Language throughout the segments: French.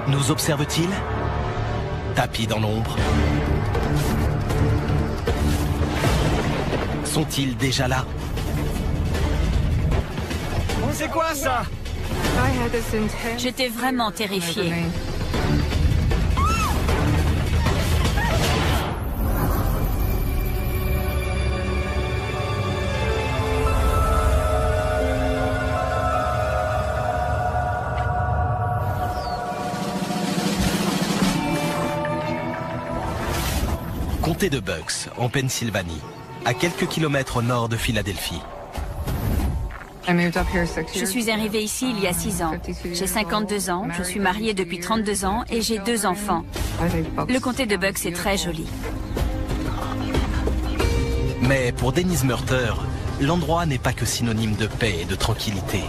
Nous observe-t-il? Tapis dans l'ombre. Sont-ils déjà là? C'est quoi ça? J'étais vraiment terrifiée. Comté de Bucks, en Pennsylvanie, à quelques kilomètres au nord de Philadelphie. Je suis arrivée ici il y a 6 ans. J'ai 52 ans, je suis mariée depuis 32 ans et j'ai 2 enfants. Le comté de Bucks est très joli. Mais pour Denise Murter, l'endroit n'est pas que synonyme de paix et de tranquillité.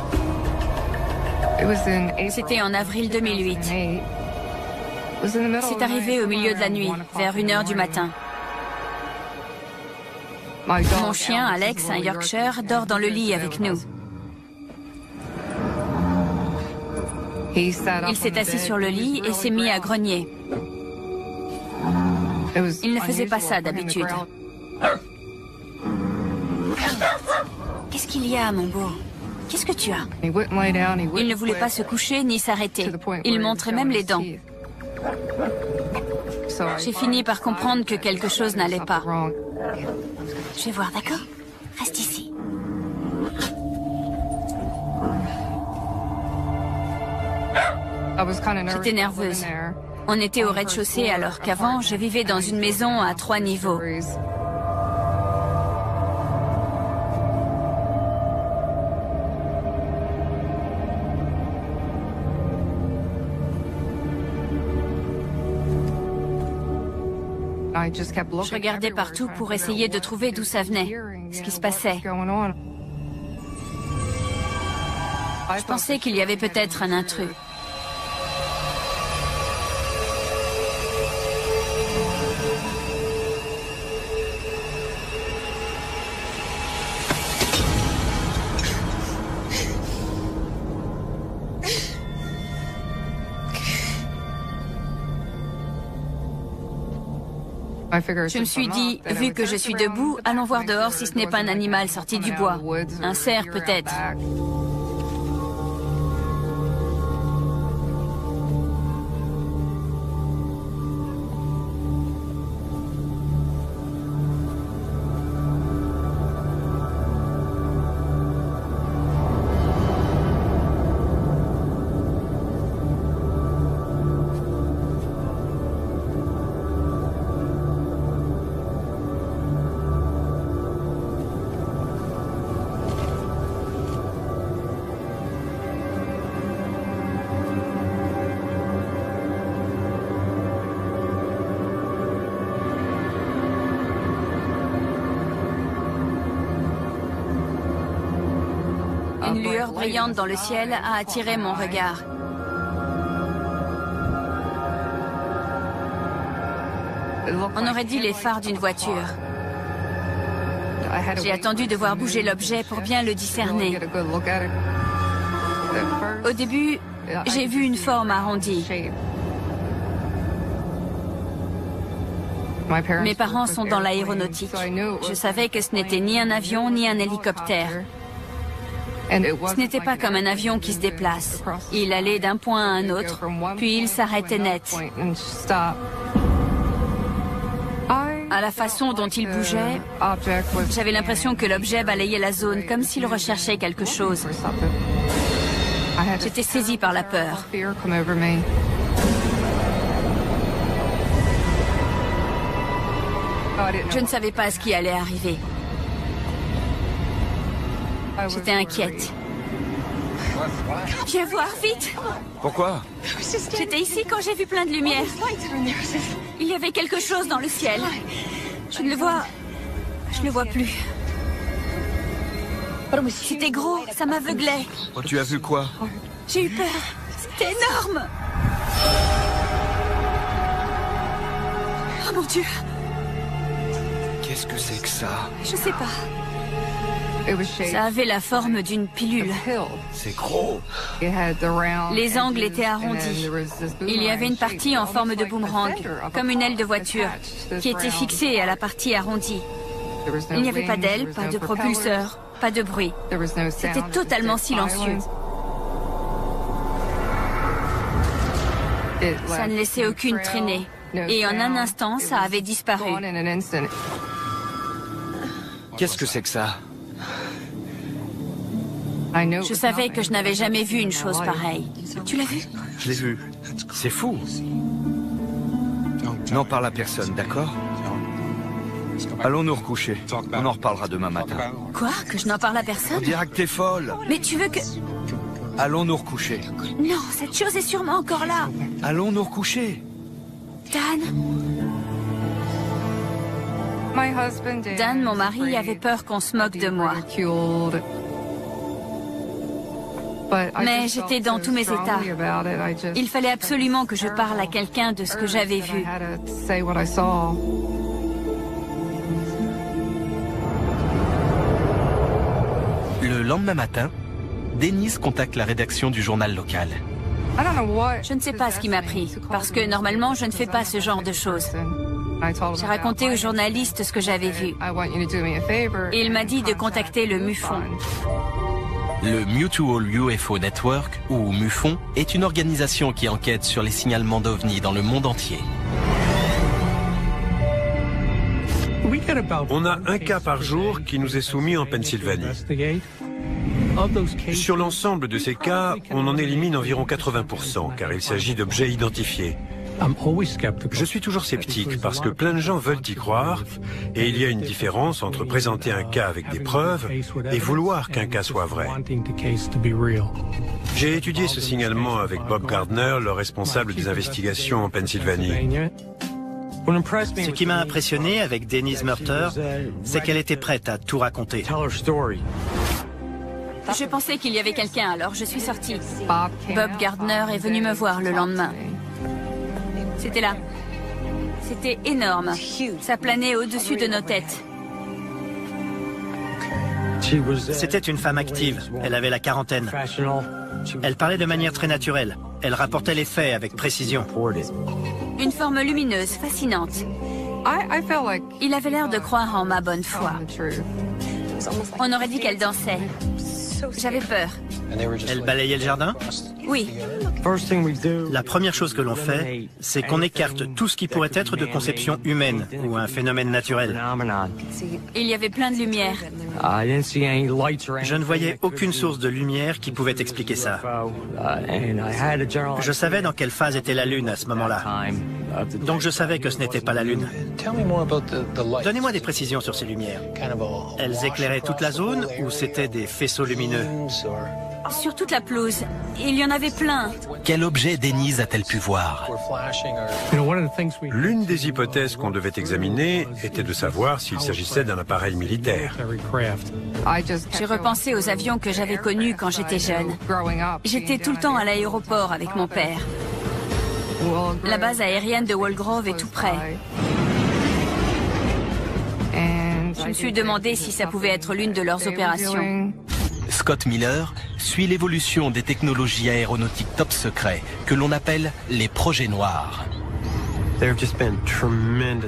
C'était en avril 2008. C'est arrivé au milieu de la nuit, vers 1 h du matin. Mon chien, Alex, un Yorkshire, dort dans le lit avec nous. Il s'est assis sur le lit et s'est mis à grogner. Il ne faisait pas ça d'habitude. Qu'est-ce qu'il y a, mon beau? Qu'est-ce que tu as? Il ne voulait pas se coucher ni s'arrêter. Il montrait même les dents. J'ai fini par comprendre que quelque chose n'allait pas. Je vais voir, d'accord? Reste ici. J'étais nerveuse. On était au rez-de-chaussée alors qu'avant, je vivais dans une maison à 3 niveaux. Je regardais partout pour essayer de trouver d'où ça venait, ce qui se passait. Je pensais qu'il y avait peut-être un intrus. Je me suis dit, vu que je suis debout, allons voir dehors si ce n'est pas un animal sorti du bois. Un cerf peut-être. Une lueur brillante dans le ciel a attiré mon regard. On aurait dit les phares d'une voiture. J'ai attendu de voir bouger l'objet pour bien le discerner. Au début, j'ai vu une forme arrondie. Mes parents sont dans l'aéronautique. Je savais que ce n'était ni un avion ni un hélicoptère. Ce n'était pas comme un avion qui se déplace. Il allait d'un point à un autre, puis il s'arrêtait net. À la façon dont il bougeait, j'avais l'impression que l'objet balayait la zone, comme s'il recherchait quelque chose. J'étais saisie par la peur. Je ne savais pas ce qui allait arriver. J'étais inquiète. Viens voir, vite! Pourquoi? J'étais ici quand j'ai vu plein de lumière. Il y avait quelque chose dans le ciel. Je ne le vois... Je ne le vois plus. C'était gros, ça m'aveuglait. Tu as vu quoi? J'ai eu peur. C'était énorme! Oh mon Dieu! Qu'est-ce que c'est que ça? Je sais pas. Ça avait la forme d'une pilule. C'est gros. Les angles étaient arrondis. Il y avait une partie en forme de boomerang, comme une aile de voiture, qui était fixée à la partie arrondie. Il n'y avait pas d'aile, pas de propulseur, pas de bruit. C'était totalement silencieux. Ça ne laissait aucune traînée. Et en un instant, ça avait disparu. Qu'est-ce que c'est que ça? Je savais que je n'avais jamais vu une chose pareille. Tu l'as vu? Je l'ai vu. C'est fou. N'en parle à personne, d'accord? Allons nous recoucher. On en reparlera demain matin. Quoi? Que je n'en parle à On personne? dira que t'es folle. Mais tu veux que... Allons nous recoucher. Non, cette chose est sûrement encore là. Allons nous recoucher. Dan? Dan, mon mari, avait peur qu'on se moque de moi. Mais j'étais dans tous mes états. Il fallait absolument que je parle à quelqu'un de ce que j'avais vu. Le lendemain matin, Denise contacte la rédaction du journal local. Je ne sais pas ce qui m'a pris, parce que normalement je ne fais pas ce genre de choses. J'ai raconté au journaliste ce que j'avais vu. Et il m'a dit de contacter le MUFON. Le Mutual UFO Network, ou MUFON, est une organisation qui enquête sur les signalements d'OVNI dans le monde entier. On a un cas par jour qui nous est soumis en Pennsylvanie. Sur l'ensemble de ces cas, on en élimine environ 80%, car il s'agit d'objets identifiés. Je suis toujours sceptique parce que plein de gens veulent y croire et il y a une différence entre présenter un cas avec des preuves et vouloir qu'un cas soit vrai. J'ai étudié ce signalement avec Bob Gardner, le responsable des investigations en Pennsylvanie. Ce qui m'a impressionné avec Denise Murter, c'est qu'elle était prête à tout raconter. Je pensais qu'il y avait quelqu'un, alors je suis sortie. Bob Gardner est venu me voir le lendemain. C'était là. C'était énorme. Ça planait au-dessus de nos têtes. C'était une femme active. Elle avait la quarantaine. Elle parlait de manière très naturelle. Elle rapportait les faits avec précision. Une forme lumineuse, fascinante. Il avait l'air de croire en ma bonne foi. On aurait dit qu'elle dansait. J'avais peur. Elle balayait le jardin? Oui. La première chose que l'on fait, c'est qu'on écarte tout ce qui pourrait être de conception humaine ou un phénomène naturel. Il y avait plein de lumière. Je ne voyais aucune source de lumière qui pouvait expliquer ça. Je savais dans quelle phase était la Lune à ce moment-là. Donc je savais que ce n'était pas la Lune. Donnez-moi des précisions sur ces lumières. Elles éclairaient toute la zone ou c'était des faisceaux lumineux? Sur toute la pelouse. Il y en avait plein. Quel objet Denise a-t-elle pu voir? L'une des hypothèses qu'on devait examiner était de savoir s'il s'agissait d'un appareil militaire. J'ai repensé aux avions que j'avais connus quand j'étais jeune. J'étais tout le temps à l'aéroport avec mon père. La base aérienne de Walgrove est tout près. Je me suis demandé si ça pouvait être l'une de leurs opérations. Scott Miller suit l'évolution des technologies aéronautiques top secrets que l'on appelle les projets noirs.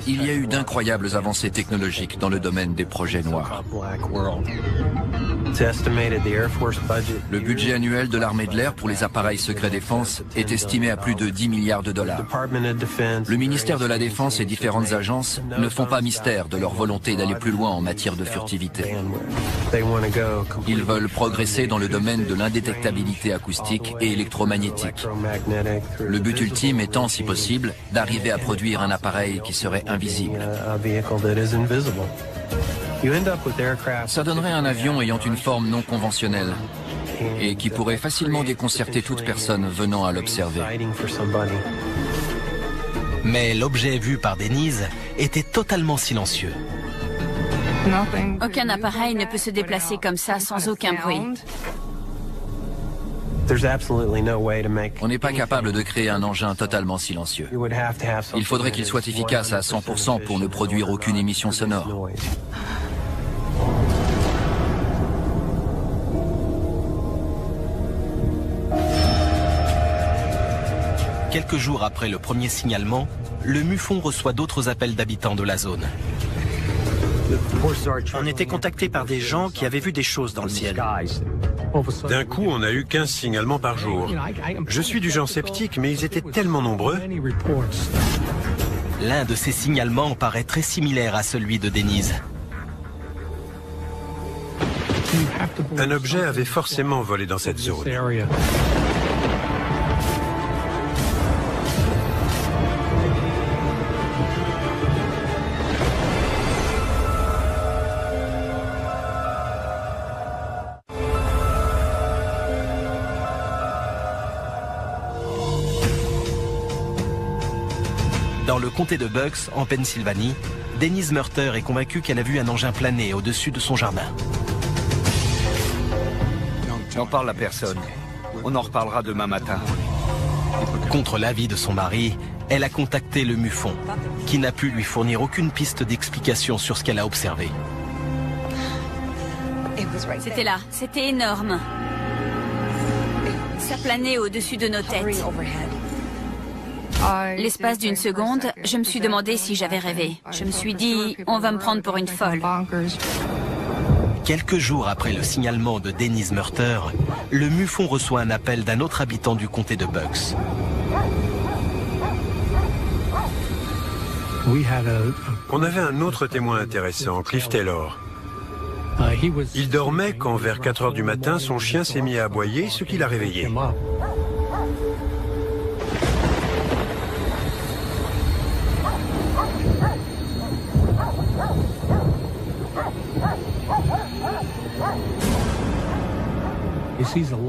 Il y a eu d'incroyables avancées technologiques dans le domaine des projets noirs. Le budget annuel de l'armée de l'air pour les appareils secrets défense est estimé à plus de 10 milliards de dollars. Le ministère de la Défense et différentes agences ne font pas mystère de leur volonté d'aller plus loin en matière de furtivité. Ils veulent progresser dans le domaine de l'indétectabilité acoustique et électromagnétique. Le but ultime étant, si possible, d'arriver à produire un appareil qui serait invisible. Ça donnerait un avion ayant une forme non conventionnelle et qui pourrait facilement déconcerter toute personne venant à l'observer. Mais l'objet vu par Denise était totalement silencieux. Aucun appareil ne peut se déplacer comme ça sans aucun bruit. On n'est pas capable de créer un engin totalement silencieux. Il faudrait qu'il soit efficace à 100% pour ne produire aucune émission sonore. Quelques jours après le premier signalement, le MUFON reçoit d'autres appels d'habitants de la zone. On était contactés par des gens qui avaient vu des choses dans le ciel. D'un coup, on a eu 15 signalements par jour. Je suis du genre sceptique, mais ils étaient tellement nombreux. L'un de ces signalements paraît très similaire à celui de Denise. Un objet avait forcément volé dans cette zone. Dans le comté de Bucks, en Pennsylvanie, Denise Murter est convaincue qu'elle a vu un engin planer au-dessus de son jardin. N'en parle à personne. On en reparlera demain matin. Contre l'avis de son mari, elle a contacté le MUFON, qui n'a pu lui fournir aucune piste d'explication sur ce qu'elle a observé. C'était là, c'était énorme. Ça planait au-dessus de nos têtes. L'espace d'une seconde, je me suis demandé si j'avais rêvé. Je me suis dit, on va me prendre pour une folle. Quelques jours après le signalement de Denise Murter, le MUFON reçoit un appel d'un autre habitant du comté de Bucks. On avait un autre témoin intéressant, Cliff Taylor. Il dormait quand, vers 4 heures du matin, son chien s'est mis à aboyer, ce qui l'a réveillé.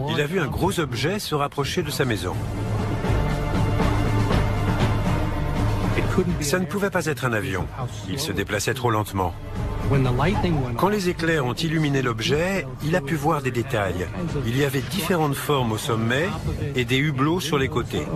Il a vu un gros objet se rapprocher de sa maison. Ça ne pouvait pas être un avion. Il se déplaçait trop lentement. Quand les éclairs ont illuminé l'objet, il a pu voir des détails. Il y avait différentes formes au sommet et des hublots sur les côtés.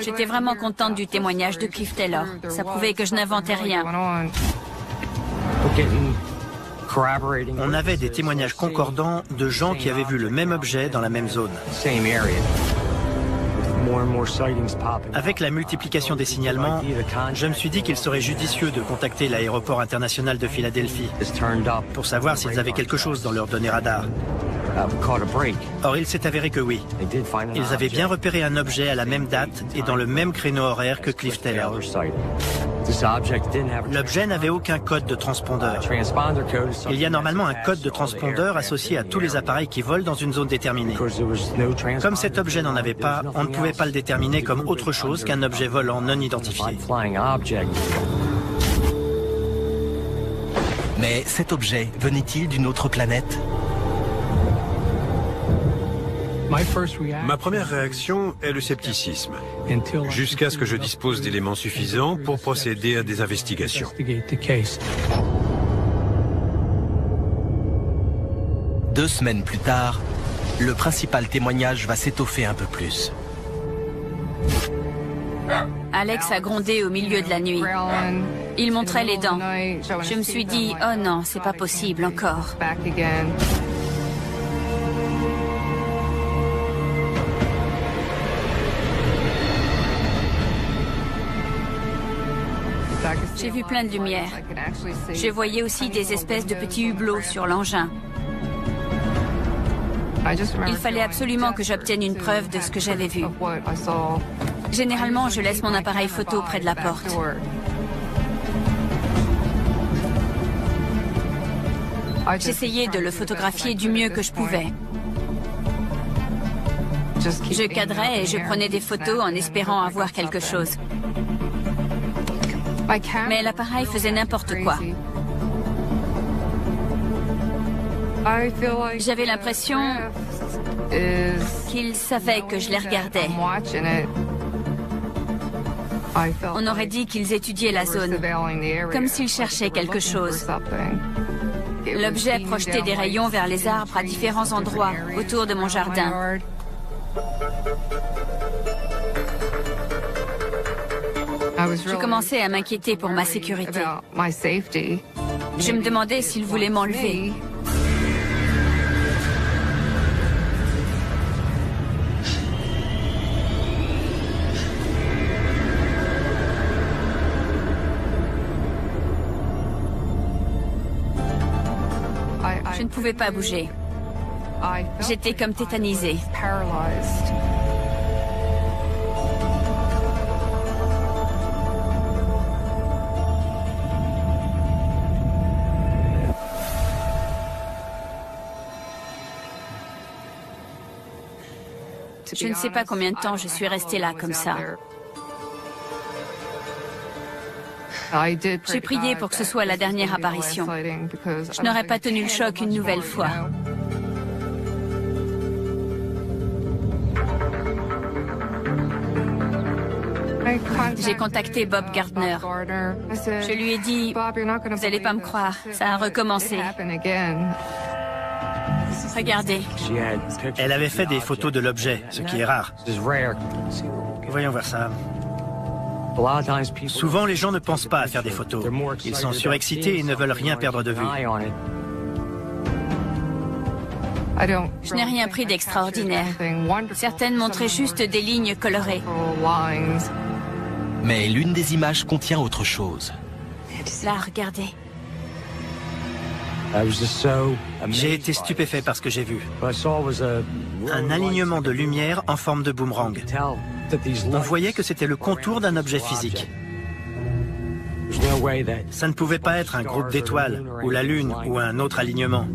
J'étais vraiment contente du témoignage de Cliff Taylor. Ça prouvait que je n'inventais rien. On avait des témoignages concordants de gens qui avaient vu le même objet dans la même zone. Avec la multiplication des signalements, je me suis dit qu'il serait judicieux de contacter l'aéroport international de Philadelphie pour savoir s'ils avaient quelque chose dans leurs données radar. Or, il s'est avéré que oui. Ils avaient bien repéré un objet à la même date et dans le même créneau horaire que Cliff Taylor. L'objet n'avait aucun code de transpondeur. Il y a normalement un code de transpondeur associé à tous les appareils qui volent dans une zone déterminée. Comme cet objet n'en avait pas, on ne pouvait pas le déterminer comme autre chose qu'un objet volant non identifié. Mais cet objet venait-il d'une autre planète ? Ma première réaction est le scepticisme, jusqu'à ce que je dispose d'éléments suffisants pour procéder à des investigations. 2 semaines plus tard, le principal témoignage va s'étoffer un peu plus. Alex a grondé au milieu de la nuit. Il montrait les dents. Je me suis dit, oh non, c'est pas possible encore. J'ai vu plein de lumière. Je voyais aussi des espèces de petits hublots sur l'engin. Il fallait absolument que j'obtienne une preuve de ce que j'avais vu. Généralement, je laisse mon appareil photo près de la porte. J'essayais de le photographier du mieux que je pouvais. Je cadrais et je prenais des photos en espérant avoir quelque chose. Mais l'appareil faisait n'importe quoi. J'avais l'impression qu'il savait que je les regardais. On aurait dit qu'ils étudiaient la zone, comme s'ils cherchaient quelque chose. L'objet projetait des rayons vers les arbres à différents endroits autour de mon jardin. Je commençais à m'inquiéter pour ma sécurité. Je me demandais s'il voulait m'enlever. Je ne pouvais pas bouger. J'étais comme tétanisée. Je ne sais pas combien de temps je suis restée là comme ça. J'ai prié pour que ce soit la dernière apparition. Je n'aurais pas tenu le choc une nouvelle fois. J'ai contacté Bob Gardner. Je lui ai dit, vous n'allez pas me croire, ça a recommencé. Regardez. Elle avait fait des photos de l'objet, ce qui est rare. Voyons voir ça. Souvent, les gens ne pensent pas à faire des photos. Ils sont surexcités et ne veulent rien perdre de vue. Je n'ai rien pris d'extraordinaire. Certaines montraient juste des lignes colorées. Mais l'une des images contient autre chose. Là, regardez. J'ai été stupéfait par ce que j'ai vu. Un alignement de lumière en forme de boomerang. On voyait que c'était le contour d'un objet physique. Ça ne pouvait pas être un groupe d'étoiles, ou la Lune, ou un autre alignement.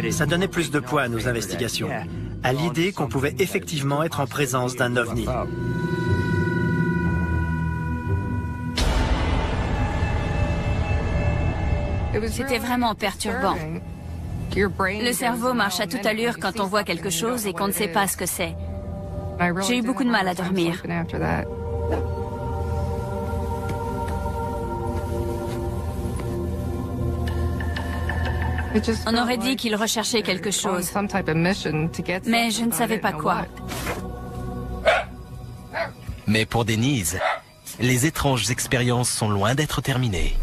Ça donnait plus de poids à nos investigations, à l'idée qu'on pouvait effectivement être en présence d'un ovni. C'était vraiment perturbant. Le cerveau marche à toute allure quand on voit quelque chose et qu'on ne sait pas ce que c'est. J'ai eu beaucoup de mal à dormir. On aurait dit qu'il recherchait quelque chose, mais je ne savais pas quoi. Mais pour Denise, les étranges expériences sont loin d'être terminées.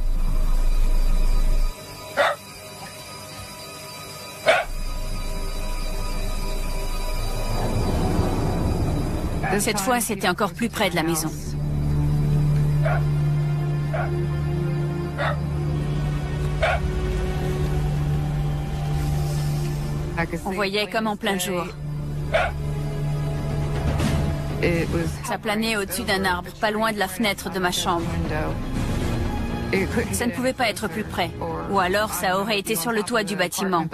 Cette fois, c'était encore plus près de la maison. On voyait comme en plein jour. Ça planait au-dessus d'un arbre, pas loin de la fenêtre de ma chambre. Ça ne pouvait pas être plus près. Ou alors, ça aurait été sur le toit du bâtiment.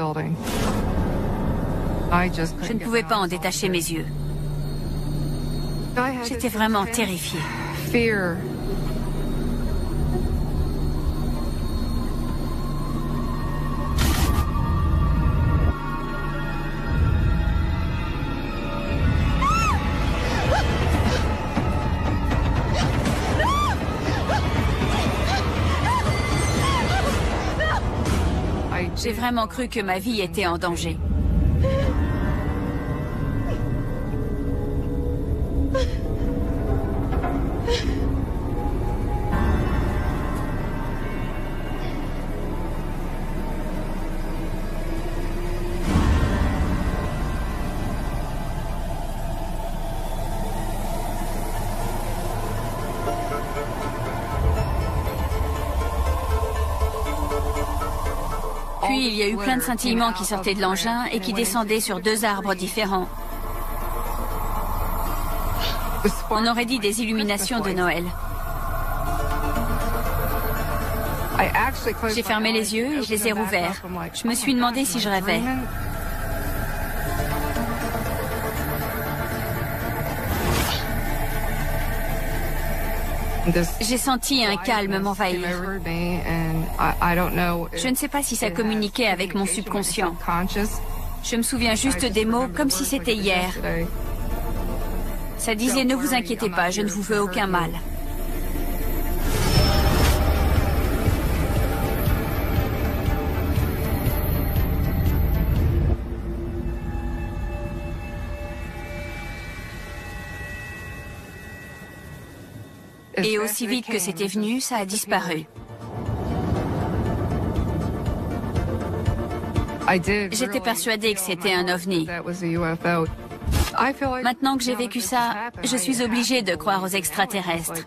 Je ne pouvais pas en détacher mes yeux. J'étais vraiment terrifiée. J'ai vraiment cru que ma vie était en danger. Puis il y a eu plein de scintillements qui sortaient de l'engin et qui descendaient sur deux arbres différents. On aurait dit des illuminations de Noël. J'ai fermé les yeux et je les ai rouverts. Je me suis demandé si je rêvais. J'ai senti un calme m'envahir. Je ne sais pas si ça communiquait avec mon subconscient. Je me souviens juste des mots comme si c'était hier. Ça disait « Ne vous inquiétez pas, je ne vous veux aucun mal ». Et aussi vite que c'était venu, ça a disparu. J'étais persuadée que c'était un ovni. Maintenant que j'ai vécu ça, je suis obligée de croire aux extraterrestres.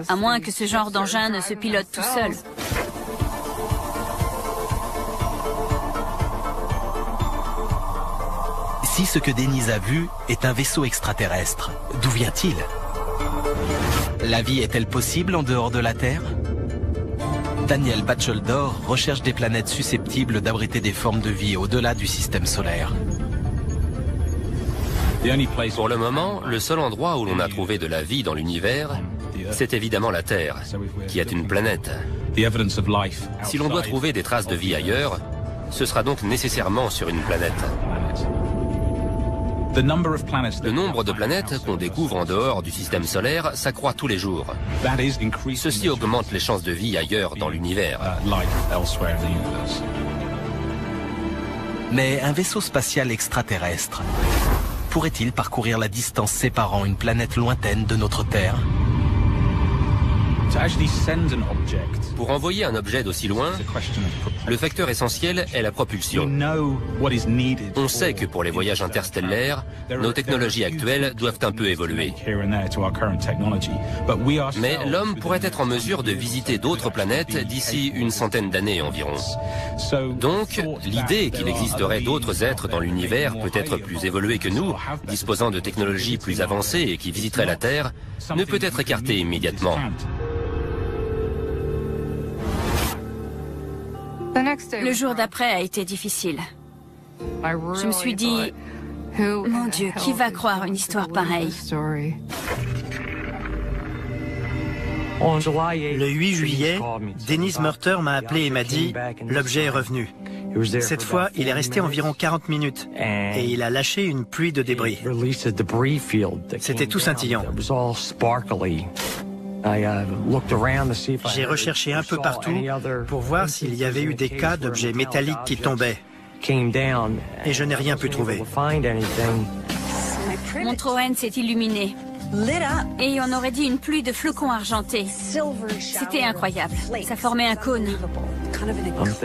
À moins que ce genre d'engin ne se pilote tout seul. Si ce que Denise a vu est un vaisseau extraterrestre, d'où vient-il? La vie est-elle possible en dehors de la Terre? Daniel Batchelder recherche des planètes susceptibles d'abriter des formes de vie au-delà du système solaire. Pour le moment, le seul endroit où l'on a trouvé de la vie dans l'univers, c'est évidemment la Terre, qui est une planète. Si l'on doit trouver des traces de vie ailleurs, ce sera donc nécessairement sur une planète. Le nombre de planètes qu'on découvre en dehors du système solaire s'accroît tous les jours. Ceci augmente les chances de vie ailleurs dans l'univers. Mais un vaisseau spatial extraterrestre pourrait-il parcourir la distance séparant une planète lointaine de notre Terre? Pour envoyer un objet d'aussi loin, le facteur essentiel est la propulsion. On sait que pour les voyages interstellaires, nos technologies actuelles doivent un peu évoluer. Mais l'homme pourrait être en mesure de visiter d'autres planètes d'ici une centaine d'années environ. Donc, l'idée qu'il existerait d'autres êtres dans l'univers peut-être plus évolués que nous, disposant de technologies plus avancées et qui visiteraient la Terre, ne peut être écartée immédiatement. Le jour d'après a été difficile. Je me suis dit, mon Dieu, qui va croire une histoire pareille? Le 8 juillet, Denise Murter m'a appelé et m'a dit « L'objet est revenu ». Cette fois, il est resté environ 40 minutes et il a lâché une pluie de débris. C'était tout scintillant. J'ai recherché un peu partout pour voir s'il y avait eu des cas d'objets métalliques qui tombaient. Et je n'ai rien pu trouver. Mon Troen s'est illuminé. Et on aurait dit une pluie de flocons argentés. C'était incroyable. Ça formait un cône.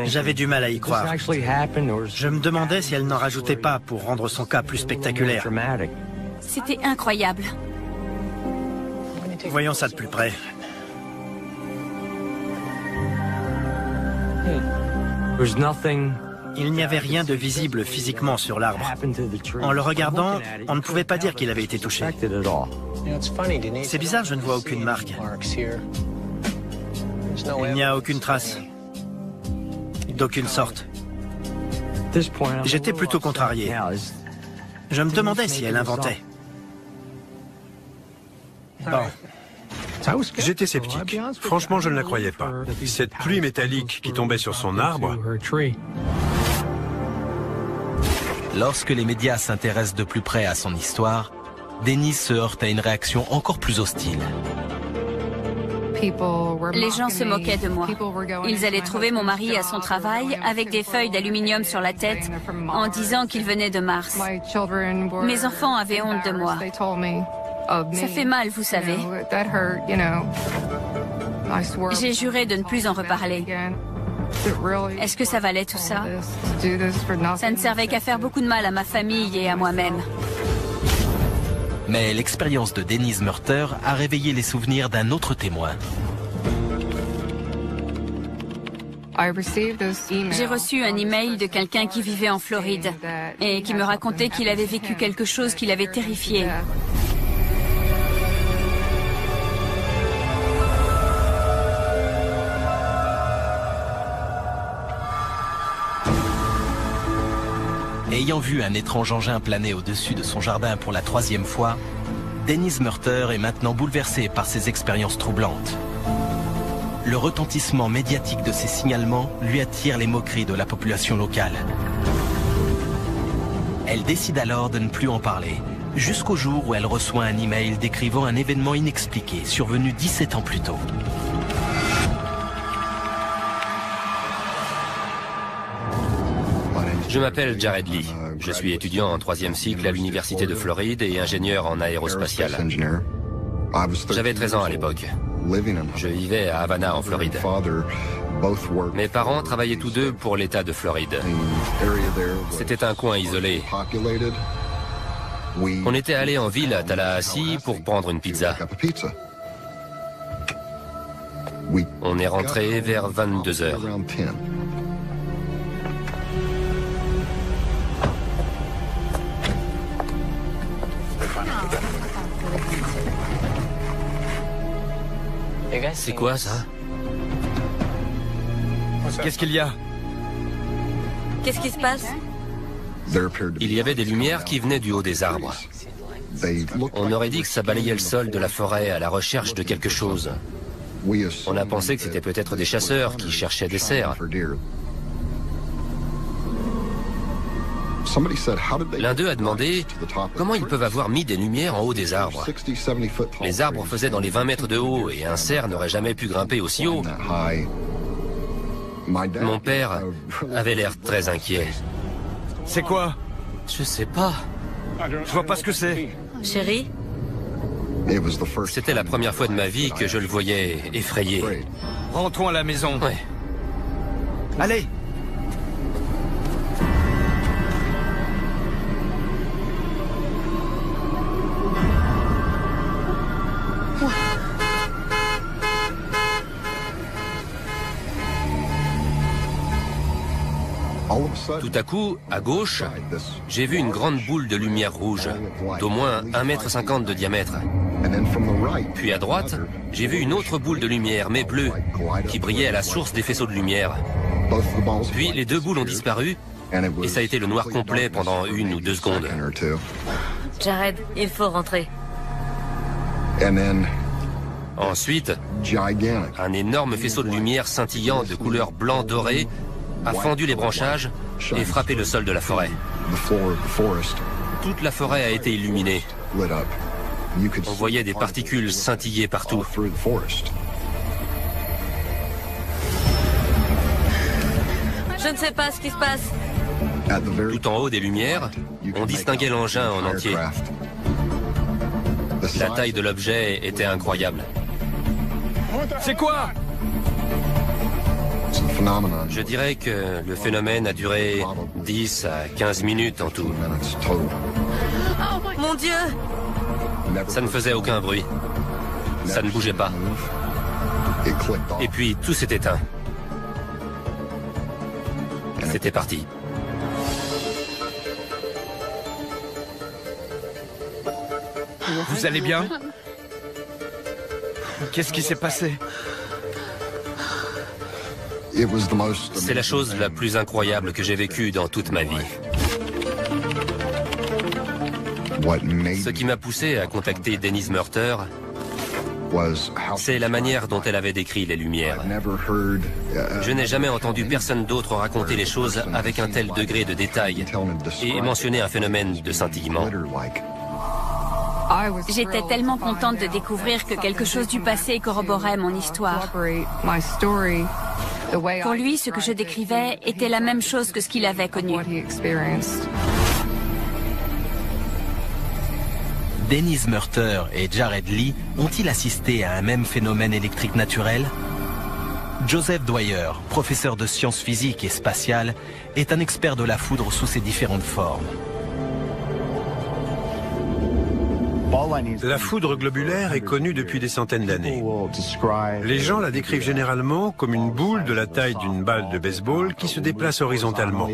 J'avais du mal à y croire. Je me demandais si elle n'en rajoutait pas pour rendre son cas plus spectaculaire. C'était incroyable. Voyons ça de plus près. Il n'y avait rien de visible physiquement sur l'arbre. En le regardant, on ne pouvait pas dire qu'il avait été touché. C'est bizarre, je ne vois aucune marque. Il n'y a aucune trace. D'aucune sorte. J'étais plutôt contrarié. Je me demandais si elle inventait. Bon. J'étais sceptique. Franchement, je ne la croyais pas. Cette pluie métallique qui tombait sur son arbre... Lorsque les médias s'intéressent de plus près à son histoire, Denise se heurte à une réaction encore plus hostile. Les gens se moquaient de moi. Ils allaient trouver mon mari à son travail avec des feuilles d'aluminium sur la tête en disant qu'il venait de Mars. Mes enfants avaient honte de moi. Ça fait mal, vous savez. J'ai juré de ne plus en reparler. Est-ce que ça valait tout ça? Ça ne servait qu'à faire beaucoup de mal à ma famille et à moi-même. Mais l'expérience de Denise Murter a réveillé les souvenirs d'un autre témoin. J'ai reçu un email de quelqu'un qui vivait en Floride et qui me racontait qu'il avait vécu quelque chose qui l'avait terrifié. Ayant vu un étrange engin planer au-dessus de son jardin pour la 3e fois, Denise Murter est maintenant bouleversée par ces expériences troublantes. Le retentissement médiatique de ces signalements lui attire les moqueries de la population locale. Elle décide alors de ne plus en parler, jusqu'au jour où elle reçoit un email décrivant un événement inexpliqué survenu 17 ans plus tôt. Je m'appelle Jared Lee. Je suis étudiant en 3e cycle à l'Université de Floride et ingénieur en aérospatial. J'avais 13 ans à l'époque. Je vivais à Havana, en Floride. Mes parents travaillaient tous deux pour l'État de Floride. C'était un coin isolé. On était allé en ville à Tallahassee pour prendre une pizza. On est rentré vers 22 heures. C'est quoi ça? Qu'est-ce qu'il y a? Qu'est-ce qui se passe? Il y avait des lumières qui venaient du haut des arbres. On aurait dit que ça balayait le sol de la forêt à la recherche de quelque chose. On a pensé que c'était peut-être des chasseurs qui cherchaient des cerfs. L'un d'eux a demandé comment ils peuvent avoir mis des lumières en haut des arbres. Les arbres faisaient dans les 20 mètres de haut et un cerf n'aurait jamais pu grimper aussi haut. Mon père avait l'air très inquiet. C'est quoi? Je sais pas. Je vois pas ce que c'est. Chérie? C'était la première fois de ma vie que je le voyais effrayé. Rentrons à la maison. Ouais. Allez! Tout à coup, à gauche, j'ai vu une grande boule de lumière rouge, d'au moins 1,50 m de diamètre. Puis à droite, j'ai vu une autre boule de lumière, mais bleue, qui brillait à la source des faisceaux de lumière. Puis les deux boules ont disparu, et ça a été le noir complet pendant 1 ou 2 secondes. Jared, il faut rentrer. Ensuite, un énorme faisceau de lumière scintillant de couleur blanc doré a fendu les branchages et frappé le sol de la forêt. Toute la forêt a été illuminée. On voyait des particules scintiller partout. Je ne sais pas ce qui se passe. Tout en haut des lumières, on distinguait l'engin en entier. La taille de l'objet était incroyable. C'est quoi? Je dirais que le phénomène a duré 10 à 15 minutes en tout. Mon Dieu! Ça ne faisait aucun bruit. Ça ne bougeait pas. Et puis tout s'est éteint. C'était parti. Vous allez bien? Qu'est-ce qui s'est passé? C'est la chose la plus incroyable que j'ai vécue dans toute ma vie. Ce qui m'a poussé à contacter Denise Murter, c'est la manière dont elle avait décrit les lumières. Je n'ai jamais entendu personne d'autre raconter les choses avec un tel degré de détail et mentionner un phénomène de scintillement. J'étais tellement contente de découvrir que quelque chose du passé corroborait mon histoire. Pour lui, ce que je décrivais était la même chose que ce qu'il avait connu. Denise Murter et Jared Lee ont-ils assisté à un même phénomène électrique naturel? Joseph Dwyer, professeur de sciences physiques et spatiales, est un expert de la foudre sous ses différentes formes. La foudre globulaire est connue depuis des centaines d'années. Les gens la décrivent généralement comme une boule de la taille d'une balle de baseball qui se déplace horizontalement.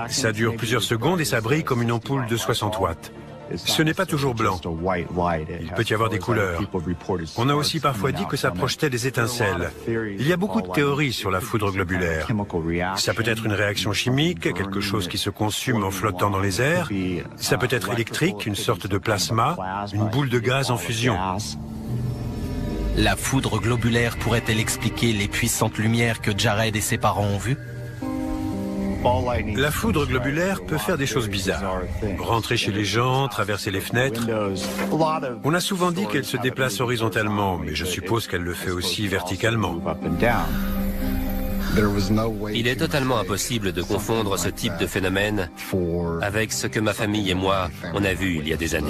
Ça dure plusieurs secondes et ça brille comme une ampoule de 60 watts. Ce n'est pas toujours blanc. Il peut y avoir des couleurs. On a aussi parfois dit que ça projetait des étincelles. Il y a beaucoup de théories sur la foudre globulaire. Ça peut être une réaction chimique, quelque chose qui se consume en flottant dans les airs. Ça peut être électrique, une sorte de plasma, une boule de gaz en fusion. La foudre globulaire pourrait-elle expliquer les puissantes lumières que Jared et ses parents ont vues? La foudre globulaire peut faire des choses bizarres. Rentrer chez les gens, traverser les fenêtres. On a souvent dit qu'elle se déplace horizontalement, mais je suppose qu'elle le fait aussi verticalement. Il est totalement impossible de confondre ce type de phénomène avec ce que ma famille et moi, on a vu il y a des années.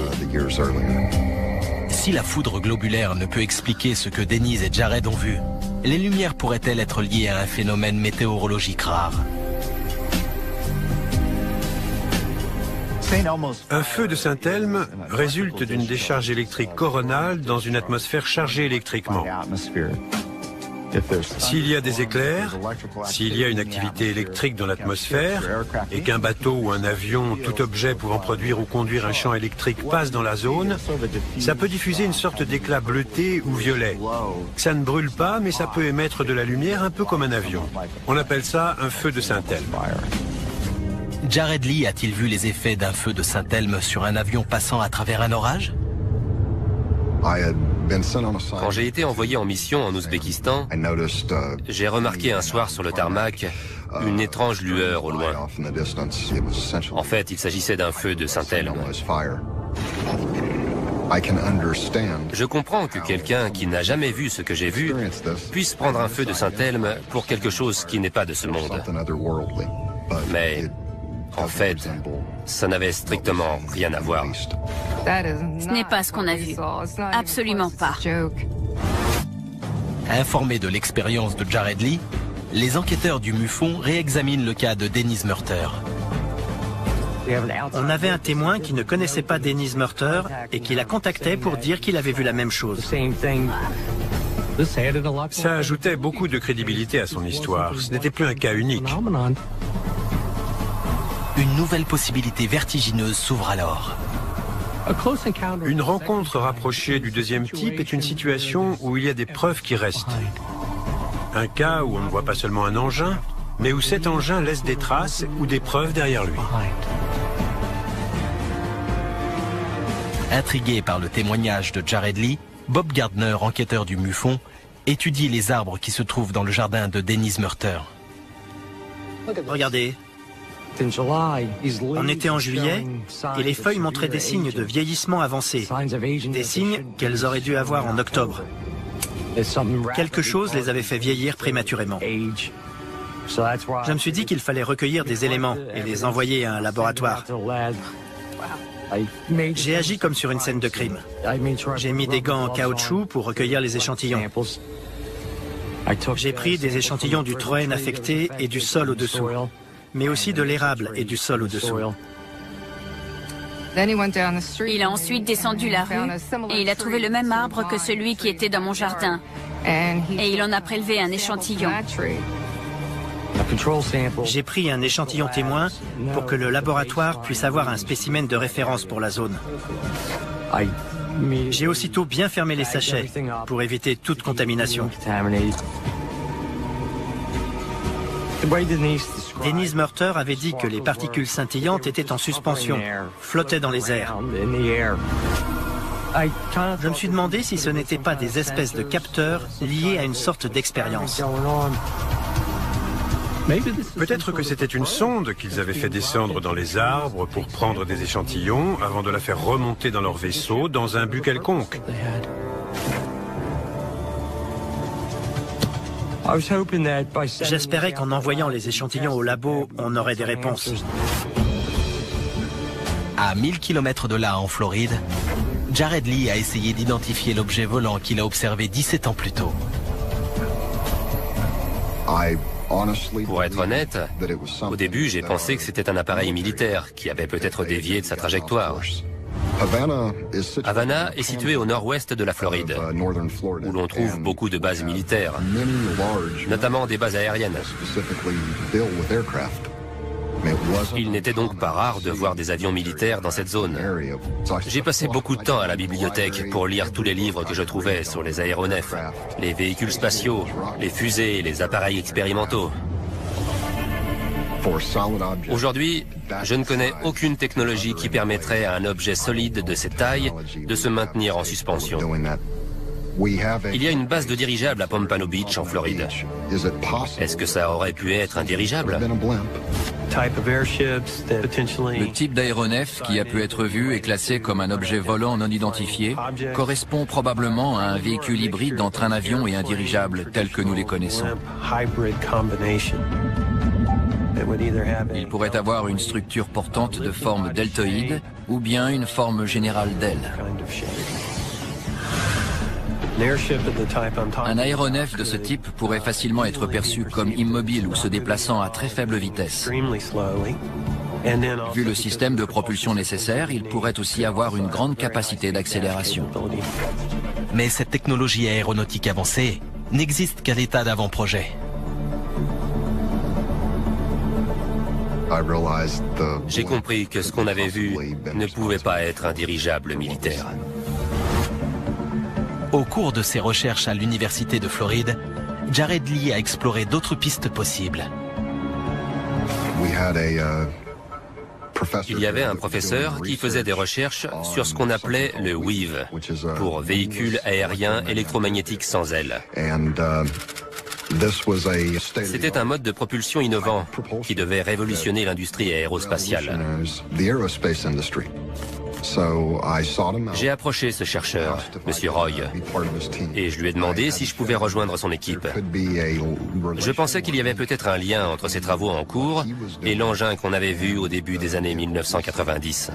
Si la foudre globulaire ne peut expliquer ce que Denise et Jared ont vu, les lumières pourraient-elles être liées à un phénomène météorologique rare? Un feu de Saint-Elme résulte d'une décharge électrique coronale dans une atmosphère chargée électriquement. S'il y a des éclairs, s'il y a une activité électrique dans l'atmosphère, et qu'un bateau ou un avion, tout objet pouvant produire ou conduire un champ électrique passe dans la zone, ça peut diffuser une sorte d'éclat bleuté ou violet. Ça ne brûle pas, mais ça peut émettre de la lumière un peu comme un avion. On appelle ça un feu de Saint-Elme. Jared Lee a-t-il vu les effets d'un feu de Saint-Elme sur un avion passant à travers un orage? Quand j'ai été envoyé en mission en Ouzbékistan, j'ai remarqué un soir sur le tarmac une étrange lueur au loin. En fait, il s'agissait d'un feu de Saint-Elme. Je comprends que quelqu'un qui n'a jamais vu ce que j'ai vu puisse prendre un feu de Saint-Elme pour quelque chose qui n'est pas de ce monde. Mais, en fait, ça n'avait strictement rien à voir. Ce n'est pas ce qu'on a vu. Absolument pas. Informés de l'expérience de Jared Lee, les enquêteurs du MUFON réexaminent le cas de Denise Murter. On avait un témoin qui ne connaissait pas Denise Murter et qui la contactait pour dire qu'il avait vu la même chose. Ça ajoutait beaucoup de crédibilité à son histoire. Ce n'était plus un cas unique. Une nouvelle possibilité vertigineuse s'ouvre alors. Une rencontre rapprochée du deuxième type est une situation où il y a des preuves qui restent. Un cas où on ne voit pas seulement un engin, mais où cet engin laisse des traces ou des preuves derrière lui. Intrigué par le témoignage de Jared Lee, Bob Gardner, enquêteur du MUFON, étudie les arbres qui se trouvent dans le jardin de Denise Murter. Regardez. On était en juillet et les feuilles montraient des signes de vieillissement avancé, des signes qu'elles auraient dû avoir en octobre. Quelque chose les avait fait vieillir prématurément. Je me suis dit qu'il fallait recueillir des éléments et les envoyer à un laboratoire. J'ai agi comme sur une scène de crime. J'ai mis des gants en caoutchouc pour recueillir les échantillons. J'ai pris des échantillons du troène affecté et du sol au-dessous, mais aussi de l'érable et du sol au-dessous. Il a ensuite descendu la rue et il a trouvé le même arbre que celui qui était dans mon jardin. Et il en a prélevé un échantillon. J'ai pris un échantillon témoin pour que le laboratoire puisse avoir un spécimen de référence pour la zone. J'ai aussitôt bien fermé les sachets pour éviter toute contamination. Denise Murter avait dit que les particules scintillantes étaient en suspension, flottaient dans les airs. Je me suis demandé si ce n'étaient pas des espèces de capteurs liés à une sorte d'expérience. Peut-être que c'était une sonde qu'ils avaient fait descendre dans les arbres pour prendre des échantillons avant de la faire remonter dans leur vaisseau dans un but quelconque. J'espérais qu'en envoyant les échantillons au labo, on aurait des réponses. À 1000 km de là, en Floride, Jared Lee a essayé d'identifier l'objet volant qu'il a observé 17 ans plus tôt. Pour être honnête, au début, j'ai pensé que c'était un appareil militaire qui avait peut-être dévié de sa trajectoire. Havana est située au nord-ouest de la Floride, où l'on trouve beaucoup de bases militaires, notamment des bases aériennes. Il n'était donc pas rare de voir des avions militaires dans cette zone. J'ai passé beaucoup de temps à la bibliothèque pour lire tous les livres que je trouvais sur les aéronefs, les véhicules spatiaux, les fusées, les appareils expérimentaux. Aujourd'hui, je ne connais aucune technologie qui permettrait à un objet solide de cette taille de se maintenir en suspension. Il y a une base de dirigeables à Pompano Beach, en Floride. Est-ce que ça aurait pu être un dirigeable? Le type d'aéronef qui a pu être vu et classé comme un objet volant non identifié correspond probablement à un véhicule hybride entre un avion et un dirigeable tel que nous les connaissons. Il pourrait avoir une structure portante de forme deltoïde ou bien une forme générale d'aile. Un aéronef de ce type pourrait facilement être perçu comme immobile ou se déplaçant à très faible vitesse. Vu le système de propulsion nécessaire, il pourrait aussi avoir une grande capacité d'accélération. Mais cette technologie aéronautique avancée n'existe qu'à l'état d'avant-projet. J'ai compris que ce qu'on avait vu ne pouvait pas être un dirigeable militaire. Au cours de ses recherches à l'université de Floride, Jared Lee a exploré d'autres pistes possibles. Il y avait un professeur qui faisait des recherches sur ce qu'on appelait le WEAV, pour véhicule aérien électromagnétique sans ailes. C'était un mode de propulsion innovant qui devait révolutionner l'industrie aérospatiale. J'ai approché ce chercheur, M. Roy, et je lui ai demandé si je pouvais rejoindre son équipe. Je pensais qu'il y avait peut-être un lien entre ses travaux en cours et l'engin qu'on avait vu au début des années 1990.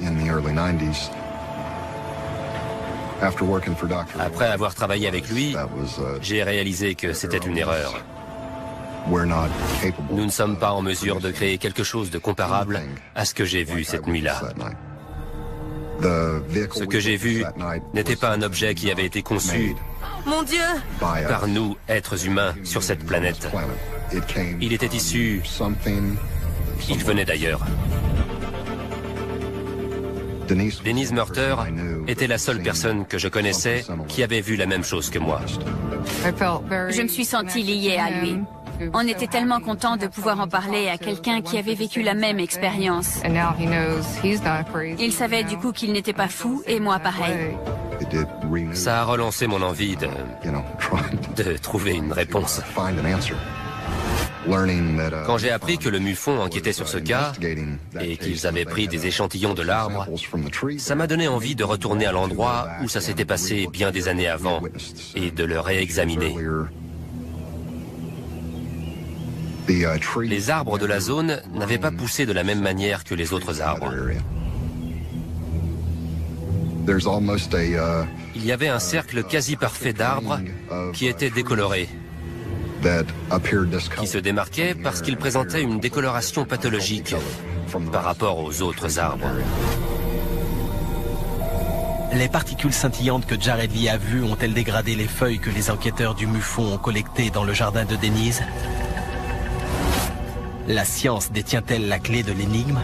Après avoir travaillé avec lui, j'ai réalisé que c'était une erreur. Nous ne sommes pas en mesure de créer quelque chose de comparable à ce que j'ai vu cette nuit-là. Ce que j'ai vu n'était pas un objet qui avait été conçu, Mon Dieu, par nous, êtres humains, sur cette planète. Il était issu... Il venait d'ailleurs. Denise Murter était la seule personne que je connaissais qui avait vu la même chose que moi. je me suis sentie liée à lui. On était tellement contents de pouvoir en parler à quelqu'un qui avait vécu la même expérience. Il savait du coup qu'il n'était pas fou, et moi pareil. Ça a relancé mon envie de trouver une réponse. Quand j'ai appris que le MUFON enquêtait sur ce cas et qu'ils avaient pris des échantillons de l'arbre, ça m'a donné envie de retourner à l'endroit où ça s'était passé bien des années avant et de le réexaminer. Les arbres de la zone n'avaient pas poussé de la même manière que les autres arbres. Il y avait un cercle quasi parfait d'arbres qui était décoloré, qui se démarquait parce qu'il présentait une décoloration pathologique par rapport aux autres arbres. Les particules scintillantes que Jared Lee a vues ont-elles dégradé les feuilles que les enquêteurs du MUFON ont collectées dans le jardin de Denise? La science détient-elle la clé de l'énigme?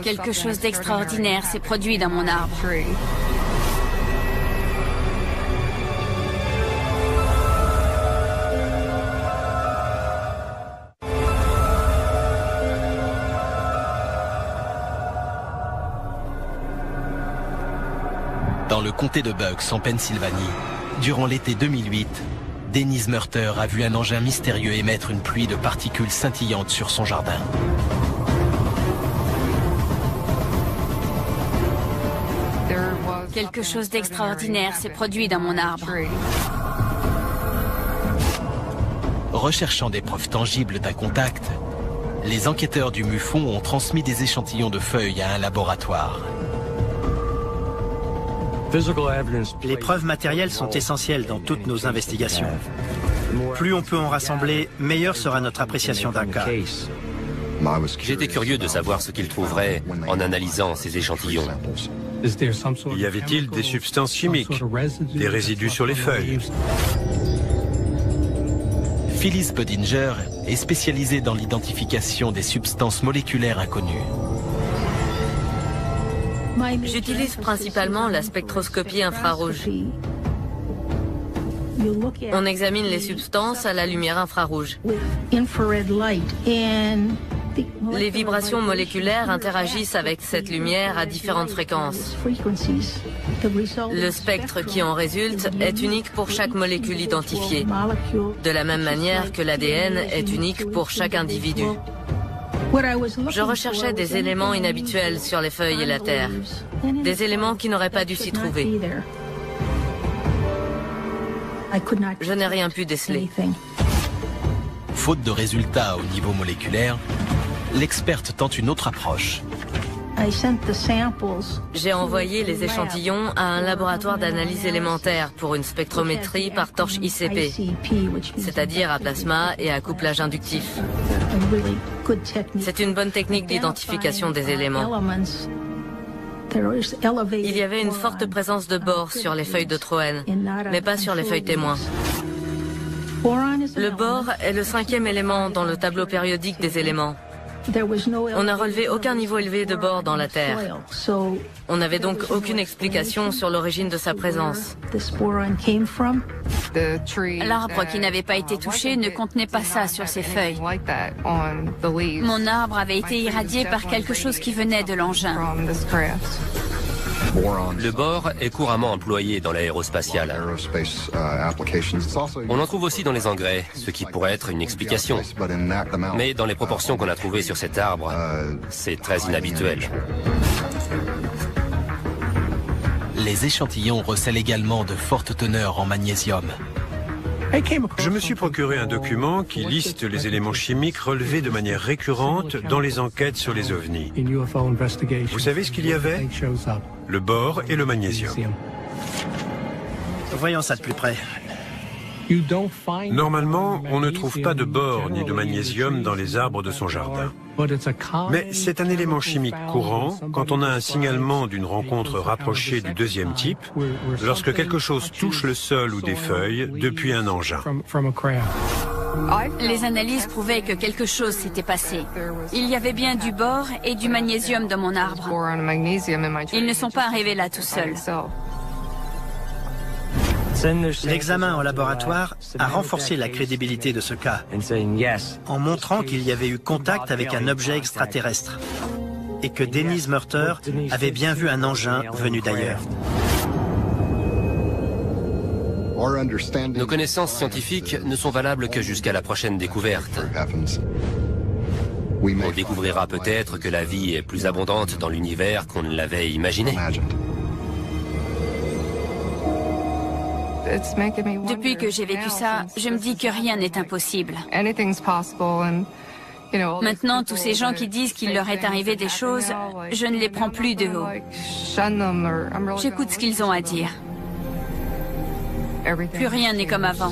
Quelque chose d'extraordinaire s'est produit dans mon arbre. Dans le comté de Bucks, en Pennsylvanie, durant l'été 2008, Denise Murter a vu un engin mystérieux émettre une pluie de particules scintillantes sur son jardin. Quelque chose d'extraordinaire s'est produit dans mon arbre. Recherchant des preuves tangibles d'un contact, les enquêteurs du MUFON ont transmis des échantillons de feuilles à un laboratoire. Les preuves matérielles sont essentielles dans toutes nos investigations. Plus on peut en rassembler, meilleure sera notre appréciation d'un cas. J'étais curieux de savoir ce qu'ils trouveraient en analysant ces échantillons. Y avait-il des substances chimiques, des résidus sur les feuilles? Phyllis Bodinger est spécialisée dans l'identification des substances moléculaires inconnues. J'utilise principalement la spectroscopie infrarouge. On examine les substances à la lumière infrarouge. Les vibrations moléculaires interagissent avec cette lumière à différentes fréquences. Le spectre qui en résulte est unique pour chaque molécule identifiée, de la même manière que l'ADN est unique pour chaque individu. Je recherchais des éléments inhabituels sur les feuilles et la terre, des éléments qui n'auraient pas dû s'y trouver. Je n'ai rien pu déceler. Faute de résultats au niveau moléculaire, l'experte tente une autre approche. J'ai envoyé les échantillons à un laboratoire d'analyse élémentaire pour une spectrométrie par torche ICP, c'est-à-dire à plasma et à couplage inductif. C'est une bonne technique d'identification des éléments. Il y avait une forte présence de bore sur les feuilles de Troène, mais pas sur les feuilles témoins. Le bore est le 5e élément dans le tableau périodique des éléments. On n'a relevé aucun niveau élevé de bore dans la Terre. On n'avait donc aucune explication sur l'origine de sa présence. L'arbre qui n'avait pas été touché ne contenait pas ça sur ses feuilles. Mon arbre avait été irradié par quelque chose qui venait de l'engin. Le bore est couramment employé dans l'aérospatiale. On en trouve aussi dans les engrais, ce qui pourrait être une explication. Mais dans les proportions qu'on a trouvées sur cet arbre, c'est très inhabituel. Les échantillons recèlent également de fortes teneurs en magnésium. Je me suis procuré un document qui liste les éléments chimiques relevés de manière récurrente dans les enquêtes sur les ovnis. Vous savez ce qu'il y avait? Le bore et le magnésium. Voyons ça de plus près. Normalement, on ne trouve pas de bore ni de magnésium dans les arbres de son jardin. Mais c'est un élément chimique courant quand on a un signalement d'une rencontre rapprochée du deuxième type, lorsque quelque chose touche le sol ou des feuilles depuis un engin. Les analyses prouvaient que quelque chose s'était passé. Il y avait bien du bore et du magnésium dans mon arbre. Ils ne sont pas arrivés là tout seuls. L'examen en laboratoire a renforcé la crédibilité de ce cas, en montrant qu'il y avait eu contact avec un objet extraterrestre et que Dennis Murter avait bien vu un engin venu d'ailleurs. Nos connaissances scientifiques ne sont valables que jusqu'à la prochaine découverte. On découvrira peut-être que la vie est plus abondante dans l'univers qu'on ne l'avait imaginé. Depuis que j'ai vécu ça, je me dis que rien n'est impossible. Maintenant, tous ces gens qui disent qu'il leur est arrivé des choses, je ne les prends plus de haut. J'écoute ce qu'ils ont à dire. Plus rien n'est comme avant.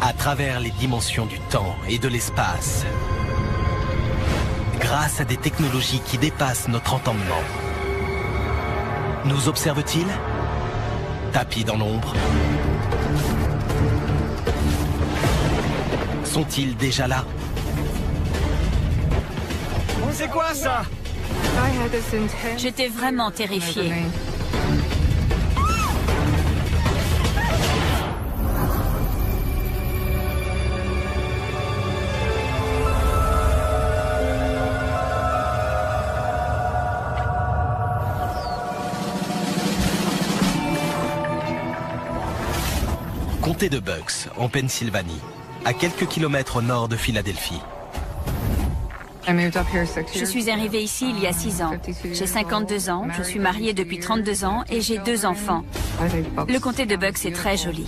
À travers les dimensions du temps et de l'espace, grâce à des technologies qui dépassent notre entendement. Nous observe-t-il? Tapis dans l'ombre? Sont-ils déjà là? C'est quoi ça? J'étais vraiment terrifiée. Comté de Bucks, en Pennsylvanie, à quelques kilomètres au nord de Philadelphie. Je suis arrivée ici il y a 6 ans. J'ai 52 ans, je suis mariée depuis 32 ans et j'ai 2 enfants. Le comté de Bucks est très joli.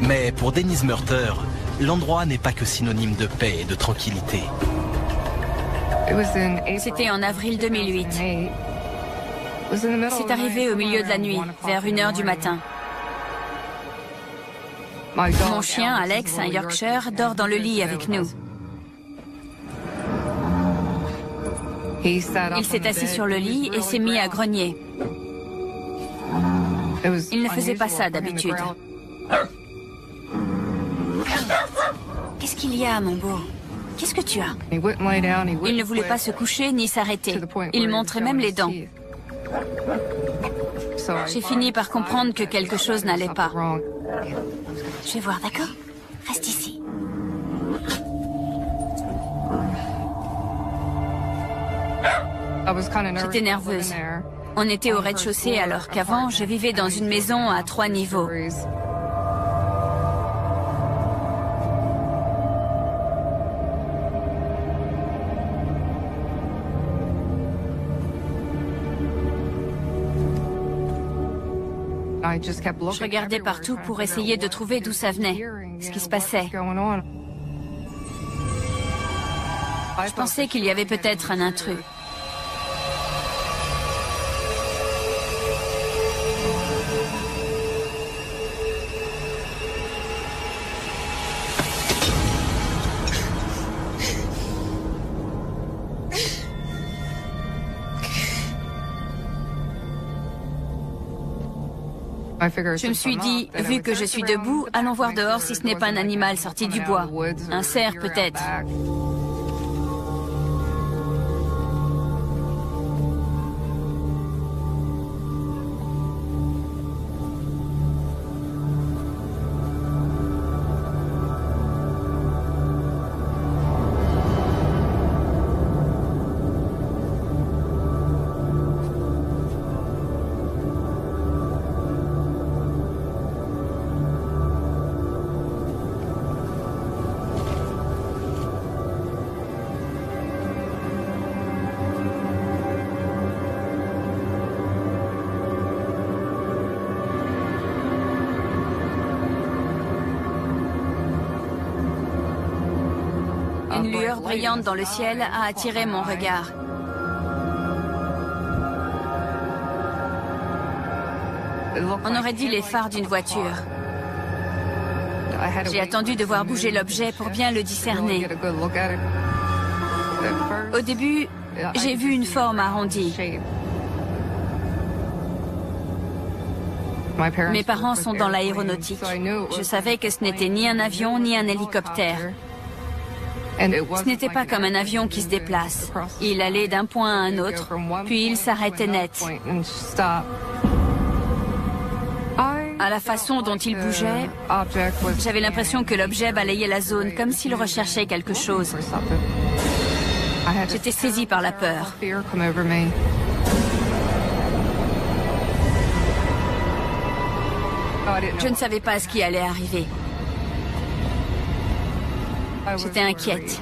Mais pour Dennis Murter, l'endroit n'est pas que synonyme de paix et de tranquillité. C'était en avril 2008. C'est arrivé au milieu de la nuit, vers 1 h du matin. Mon chien, Alex, un Yorkshire, dort dans le lit avec nous. Il s'est assis sur le lit et s'est mis à grogner. Il ne faisait pas ça d'habitude. Qu'est-ce qu'il y a, mon beau? Qu'est-ce que tu as? Il ne voulait pas se coucher ni s'arrêter. Il montrait même les dents. J'ai fini par comprendre que quelque chose n'allait pas. Je vais voir, d'accord? Reste ici. J'étais nerveuse. On était au rez-de-chaussée alors qu'avant, je vivais dans une maison à 3 niveaux. Je regardais partout pour essayer de trouver d'où ça venait, ce qui se passait. Je pensais qu'il y avait peut-être un intrus. Je me suis dit, vu que je suis debout, allons voir dehors si ce n'est pas un animal sorti du bois. Un cerf peut-être. Une lueur brillante dans le ciel a attiré mon regard. On aurait dit les phares d'une voiture. J'ai attendu de voir bouger l'objet pour bien le discerner. Au début, j'ai vu une forme arrondie. Mes parents sont dans l'aéronautique. Je savais que ce n'était ni un avion ni un hélicoptère. Ce n'était pas comme un avion qui se déplace. Il allait d'un point à un autre, puis il s'arrêtait net. À la façon dont il bougeait, j'avais l'impression que l'objet balayait la zone, comme s'il recherchait quelque chose. J'étais saisie par la peur. Je ne savais pas ce qui allait arriver. J'étais inquiète.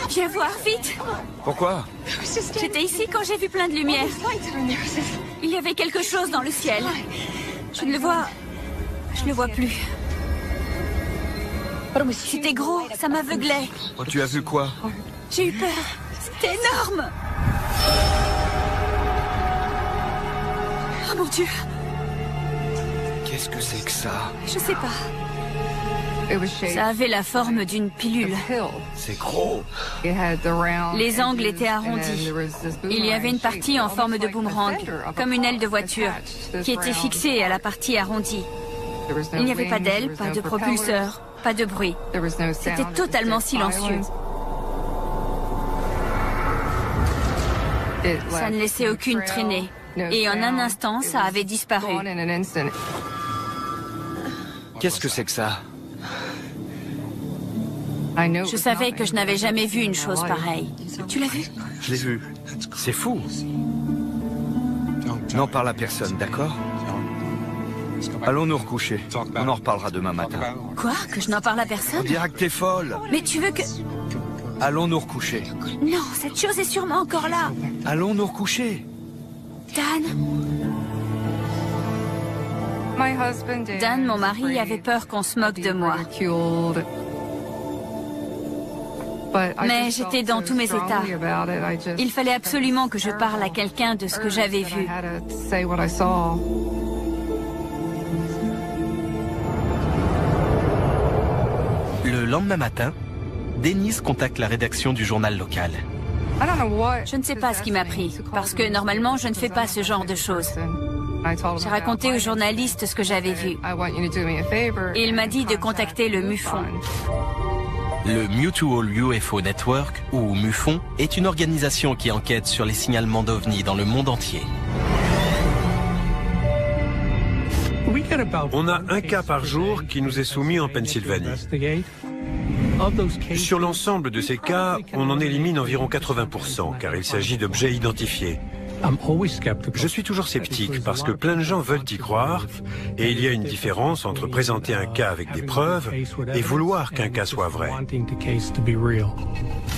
Viens voir, vite! Pourquoi? J'étais ici quand j'ai vu plein de lumière. Il y avait quelque chose dans le ciel. Je ne le vois... Je ne le vois plus. C'était gros, ça m'aveuglait. Oh, tu as vu quoi? J'ai eu peur. C'était énorme! Oh mon Dieu! Qu'est-ce que c'est que ça? Je sais pas. Ça avait la forme d'une pilule. C'est gros. Les angles étaient arrondis. Il y avait une partie en forme de boomerang, comme une aile de voiture, qui était fixée à la partie arrondie. Il n'y avait pas d'aile, pas de propulseur, pas de bruit. C'était totalement silencieux. Ça ne laissait aucune traînée. Et en un instant, ça avait disparu. Qu'est-ce que c'est que ça? Je savais que je n'avais jamais vu une chose pareille. Tu l'as vu? Je l'ai vu. C'est fou. N'en parle à personne, d'accord? Allons nous recoucher. On en reparlera demain matin. Quoi? Que je n'en parle à On personne? dira que t'es folle. Mais tu veux que... Allons nous recoucher. Non, cette chose est sûrement encore là. Allons nous recoucher. Dan, mon mari, avait peur qu'on se moque de moi. Mais j'étais dans tous mes états. Il fallait absolument que je parle à quelqu'un de ce que j'avais vu. Le lendemain matin, Denise contacte la rédaction du journal local. Je ne sais pas ce qui m'a pris, parce que normalement je ne fais pas ce genre de choses. J'ai raconté au journaliste ce que j'avais vu. Et il m'a dit de contacter le MUFON. Le Mutual UFO Network, ou MUFON, est une organisation qui enquête sur les signalements d'OVNI dans le monde entier. On a un cas par jour qui nous est soumis en Pennsylvanie. Sur l'ensemble de ces cas, on en élimine environ 80%, car il s'agit d'objets identifiés. Je suis toujours sceptique parce que plein de gens veulent y croire, et il y a une différence entre présenter un cas avec des preuves et vouloir qu'un cas soit vrai.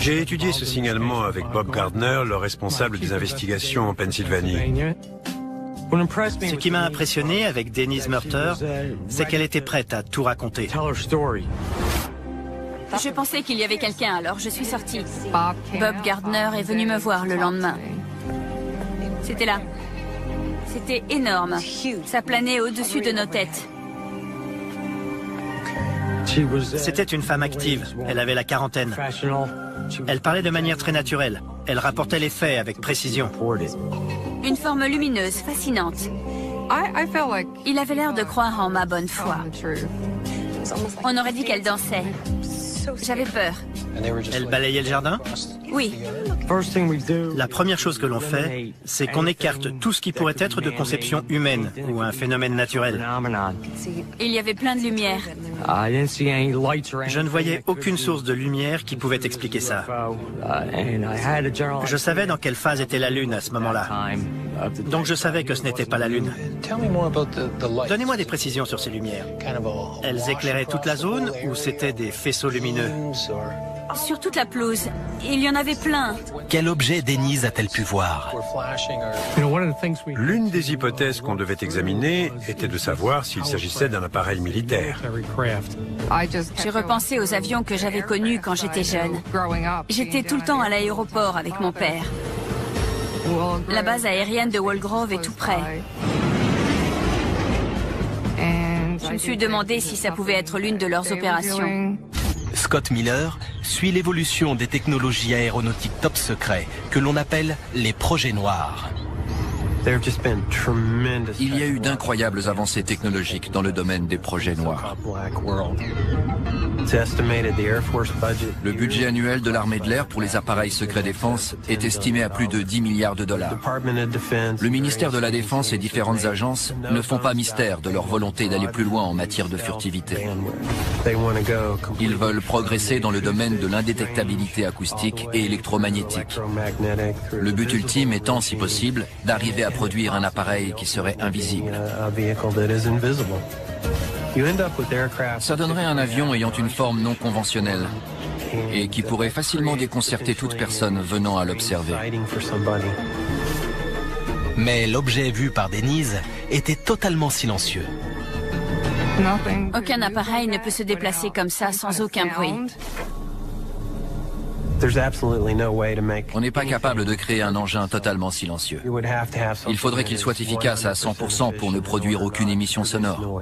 J'ai étudié ce signalement avec Bob Gardner, le responsable des investigations en Pennsylvanie. Ce qui m'a impressionné avec Denise Murter, c'est qu'elle était prête à tout raconter. Je pensais qu'il y avait quelqu'un, alors je suis sortie. Bob Gardner est venu me voir le lendemain. C'était là. C'était énorme. Ça planait au-dessus de nos têtes. C'était une femme active. Elle avait la quarantaine. Elle parlait de manière très naturelle. Elle rapportait les faits avec précision. Une forme lumineuse, fascinante. Il avait l'air de croire en ma bonne foi. On aurait dit qu'elle dansait. J'avais peur. Elle balayait le jardin? Oui. La première chose que l'on fait, c'est qu'on écarte tout ce qui pourrait être de conception humaine ou un phénomène naturel. Il y avait plein de lumière. Je ne voyais aucune source de lumière qui pouvait expliquer ça. Je savais dans quelle phase était la Lune à ce moment-là. Donc je savais que ce n'était pas la Lune. Donnez-moi des précisions sur ces lumières. Elles éclairaient toute la zone ou c'était des faisceaux lumineux? Sur toute la pelouse. Il y en avait plein. Quel objet Denise a-t-elle pu voir? L'une des hypothèses qu'on devait examiner était de savoir s'il s'agissait d'un appareil militaire. J'ai repensé aux avions que j'avais connus quand j'étais jeune. J'étais tout le temps à l'aéroport avec mon père. La base aérienne de Walgrove est tout près. Je me suis demandé si ça pouvait être l'une de leurs opérations. Scott Miller suit l'évolution des technologies aéronautiques top secrets que l'on appelle les projets noirs. Il y a eu d'incroyables avancées technologiques dans le domaine des projets noirs. Le budget annuel de l'armée de l'air pour les appareils secrets défense est estimé à plus de 10 milliards de dollars. Le ministère de la Défense et différentes agences ne font pas mystère de leur volonté d'aller plus loin en matière de furtivité. Ils veulent progresser dans le domaine de l'indétectabilité acoustique et électromagnétique. Le but ultime étant, si possible, d'arriver à produire un appareil qui serait invisible. Ça donnerait un avion ayant une forme non conventionnelle et qui pourrait facilement déconcerter toute personne venant à l'observer. Mais l'objet vu par Denise était totalement silencieux. Aucun appareil ne peut se déplacer comme ça sans aucun bruit. On n'est pas capable de créer un engin totalement silencieux. Il faudrait qu'il soit efficace à 100% pour ne produire aucune émission sonore.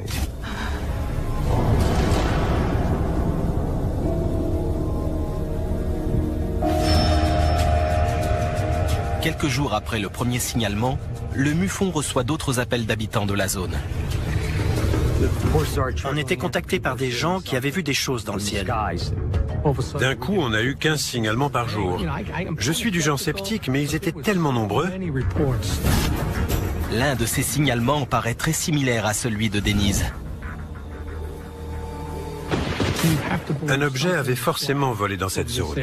Quelques jours après le premier signalement, le MUFON reçoit d'autres appels d'habitants de la zone. On était contacté par des gens qui avaient vu des choses dans le ciel. D'un coup, on a eu 15 signalements par jour. Je suis du genre sceptique, mais ils étaient tellement nombreux. L'un de ces signalements paraît très similaire à celui de Denise. Un objet avait forcément volé dans cette zone.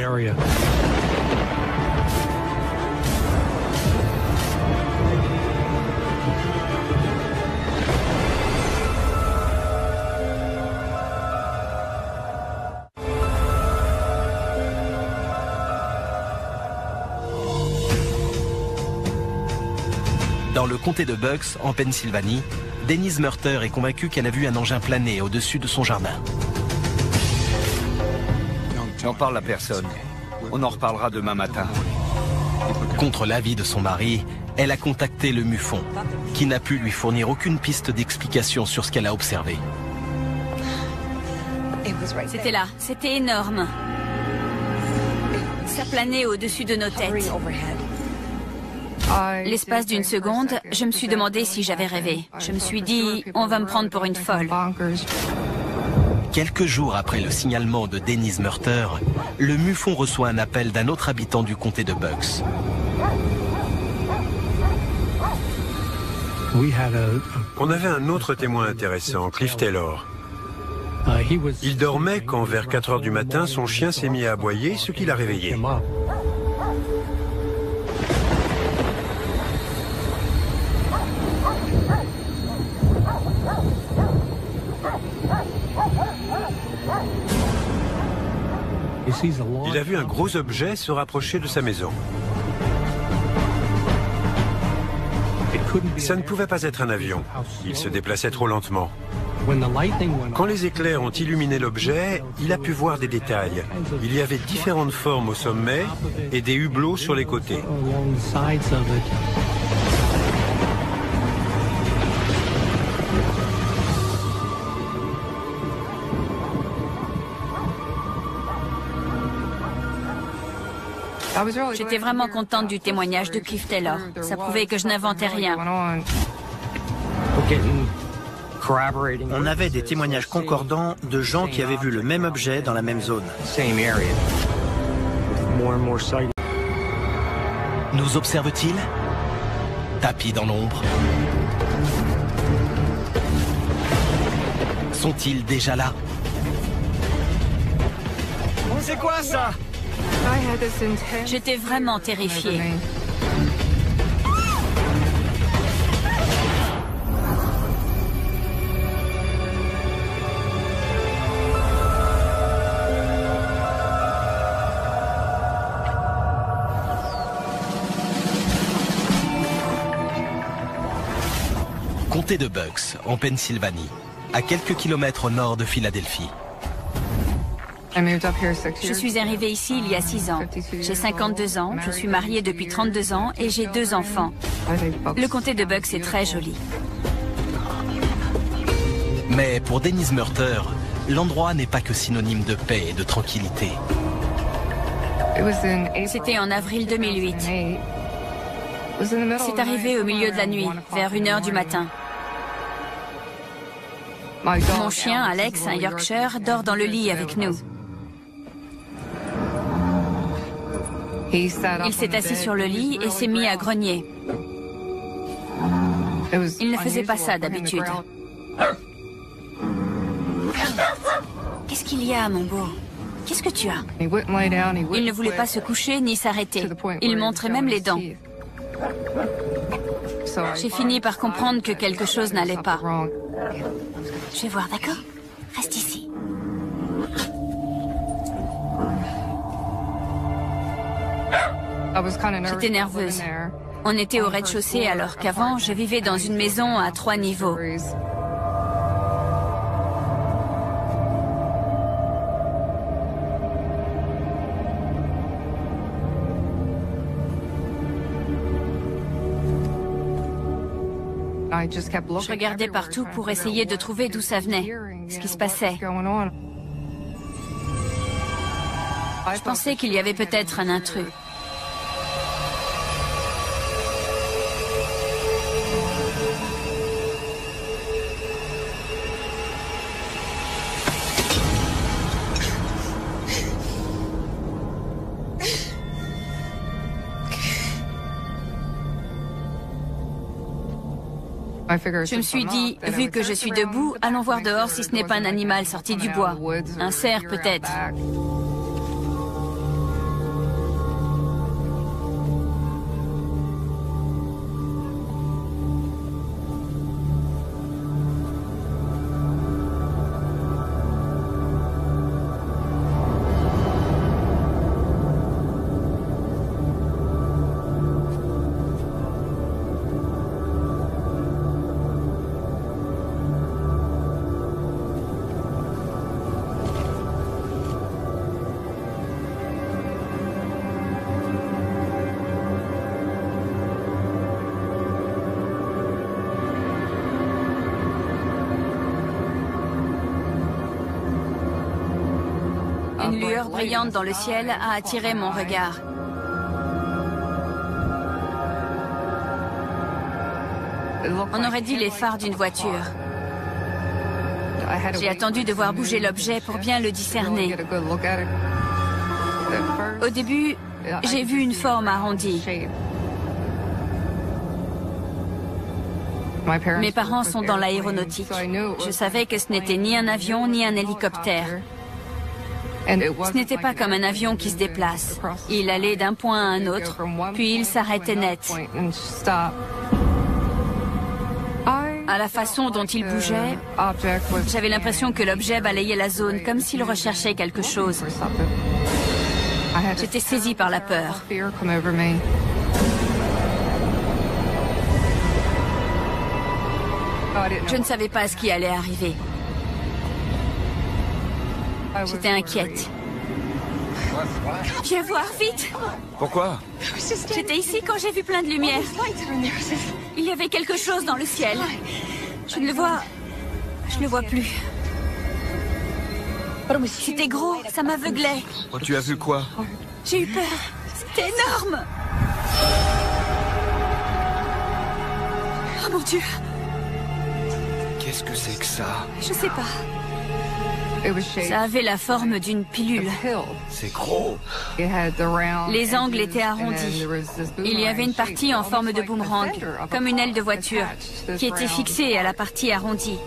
Dans le comté de Bucks, en Pennsylvanie, Denise Murter est convaincue qu'elle a vu un engin planer au-dessus de son jardin. N'en parle à personne. On en reparlera demain matin. Contre l'avis de son mari, elle a contacté le MUFON, qui n'a pu lui fournir aucune piste d'explication sur ce qu'elle a observé. C'était là, c'était énorme. Ça planait au-dessus de nos têtes. L'espace d'une seconde, je me suis demandé si j'avais rêvé. Je me suis dit, on va me prendre pour une folle. Quelques jours après le signalement de Denise Murter, le MUFON reçoit un appel d'un autre habitant du comté de Bucks. On avait un autre témoin intéressant, Cliff Taylor. Il dormait quand, vers 4 heures du matin, son chien s'est mis à aboyer, ce qui l'a réveillé. Il a vu un gros objet se rapprocher de sa maison. Ça ne pouvait pas être un avion. Il se déplaçait trop lentement. Quand les éclairs ont illuminé l'objet, il a pu voir des détails. Il y avait différentes formes au sommet et des hublots sur les côtés. J'étais vraiment contente du témoignage de Cliff Taylor. Ça prouvait que je n'inventais rien. On avait des témoignages concordants de gens qui avaient vu le même objet dans la même zone. Nous observe-t-il? Tapis dans l'ombre. Sont-ils déjà là? C'est quoi ça? J'étais vraiment terrifiée. Comté de Bucks, en Pennsylvanie, à quelques kilomètres au nord de Philadelphie. Je suis arrivée ici il y a 6 ans. J'ai 52 ans, je suis mariée depuis 32 ans et j'ai 2 enfants. Le comté de Bucks est très joli. Mais pour Denise Murter, l'endroit n'est pas que synonyme de paix et de tranquillité. C'était en avril 2008. C'est arrivé au milieu de la nuit, vers 1 heure du matin. Mon chien, Alex, un Yorkshire, dort dans le lit avec nous. Il s'est assis sur le lit et s'est mis à grogner. Il ne faisait pas ça d'habitude. Qu'est-ce qu'il y a, mon beau? Qu'est-ce que tu as? Il ne voulait pas se coucher ni s'arrêter. Il montrait même les dents. J'ai fini par comprendre que quelque chose n'allait pas. Je vais voir, d'accord? Reste ici. J'étais nerveuse. On était au rez-de-chaussée alors qu'avant, je vivais dans une maison à 3 niveaux. Je regardais partout pour essayer de trouver d'où ça venait, ce qui se passait. Je pensais qu'il y avait peut-être un intrus. Je me suis dit, vu que je suis debout, allons voir dehors si ce n'est pas un animal sorti du bois. Un cerf peut-être. Une lueur brillante dans le ciel a attiré mon regard. On aurait dit les phares d'une voiture. J'ai attendu de voir bouger l'objet pour bien le discerner. Au début, j'ai vu une forme arrondie. Mes parents sont dans l'aéronautique. Je savais que ce n'était ni un avion ni un hélicoptère. Ce n'était pas comme un avion qui se déplace. Il allait d'un point à un autre, puis il s'arrêtait net. À la façon dont il bougeait, j'avais l'impression que l'objet balayait la zone comme s'il recherchait quelque chose. J'étais saisie par la peur. Je ne savais pas ce qui allait arriver. J'étais inquiète. Viens voir, vite! Pourquoi? J'étais ici quand j'ai vu plein de lumière. Il y avait quelque chose dans le ciel. Je ne le vois... Je ne le vois plus. C'était gros, ça m'aveuglait. Oh, tu as vu quoi? J'ai eu peur. C'était énorme. Oh mon Dieu. Qu'est-ce que c'est que ça? Je sais pas. Ça avait la forme d'une pilule. C'est gros. Les angles étaient arrondis. Il y avait une partie en forme de boomerang, comme une aile de voiture, qui était fixée à la partie arrondie.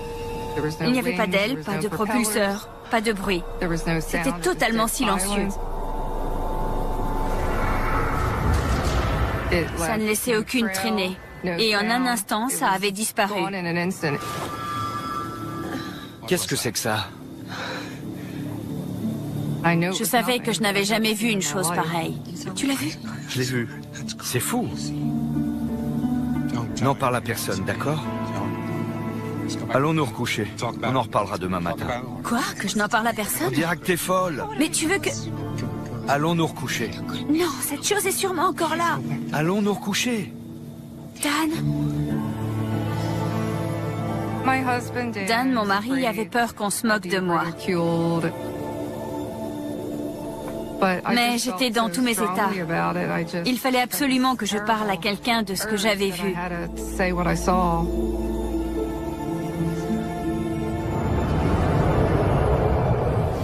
Il n'y avait pas d'aile, pas de propulseur, pas de bruit. C'était totalement silencieux. Ça ne laissait aucune traînée. Et en un instant, ça avait disparu. Qu'est-ce que c'est que ça? Je savais que je n'avais jamais vu une chose pareille. Tu l'as vu? Je l'ai vu. C'est fou. N'en parle à personne, d'accord? Allons nous recoucher. On en reparlera demain matin. Quoi? Que je n'en parle à personne? On dira que t'es folle. Mais tu veux que... Allons nous recoucher. Non, cette chose est sûrement encore là. Allons nous recoucher. Dan, mon mari, avait peur qu'on se moque de moi. Mais j'étais dans tous mes états. Il fallait absolument que je parle à quelqu'un de ce que j'avais vu.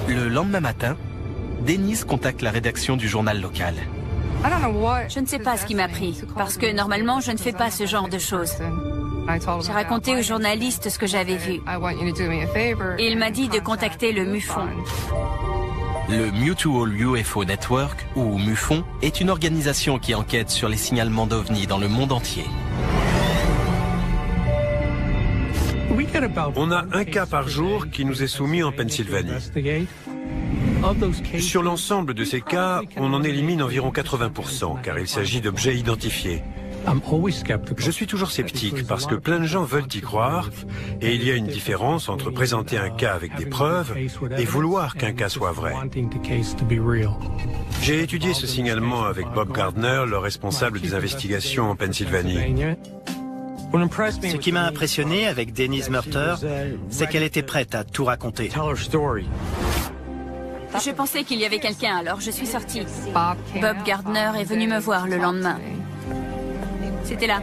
Le lendemain matin, Denise contacte la rédaction du journal local. Je ne sais pas ce qui m'a pris, parce que normalement je ne fais pas ce genre de choses. J'ai raconté au journaliste ce que j'avais vu. Et il m'a dit de contacter le MUFON. Le Mutual UFO Network, ou MUFON, est une organisation qui enquête sur les signalements d'OVNI dans le monde entier. On a un cas par jour qui nous est soumis en Pennsylvanie. Sur l'ensemble de ces cas, on en élimine environ 80%, car il s'agit d'objets identifiés. Je suis toujours sceptique parce que plein de gens veulent y croire, et il y a une différence entre présenter un cas avec des preuves et vouloir qu'un cas soit vrai. J'ai étudié ce signalement avec Bob Gardner, le responsable des investigations en Pennsylvanie. Ce qui m'a impressionné avec Denise Murter, c'est qu'elle était prête à tout raconter. Je pensais qu'il y avait quelqu'un, alors je suis sortie. Bob Gardner est venu me voir le lendemain. C'était là.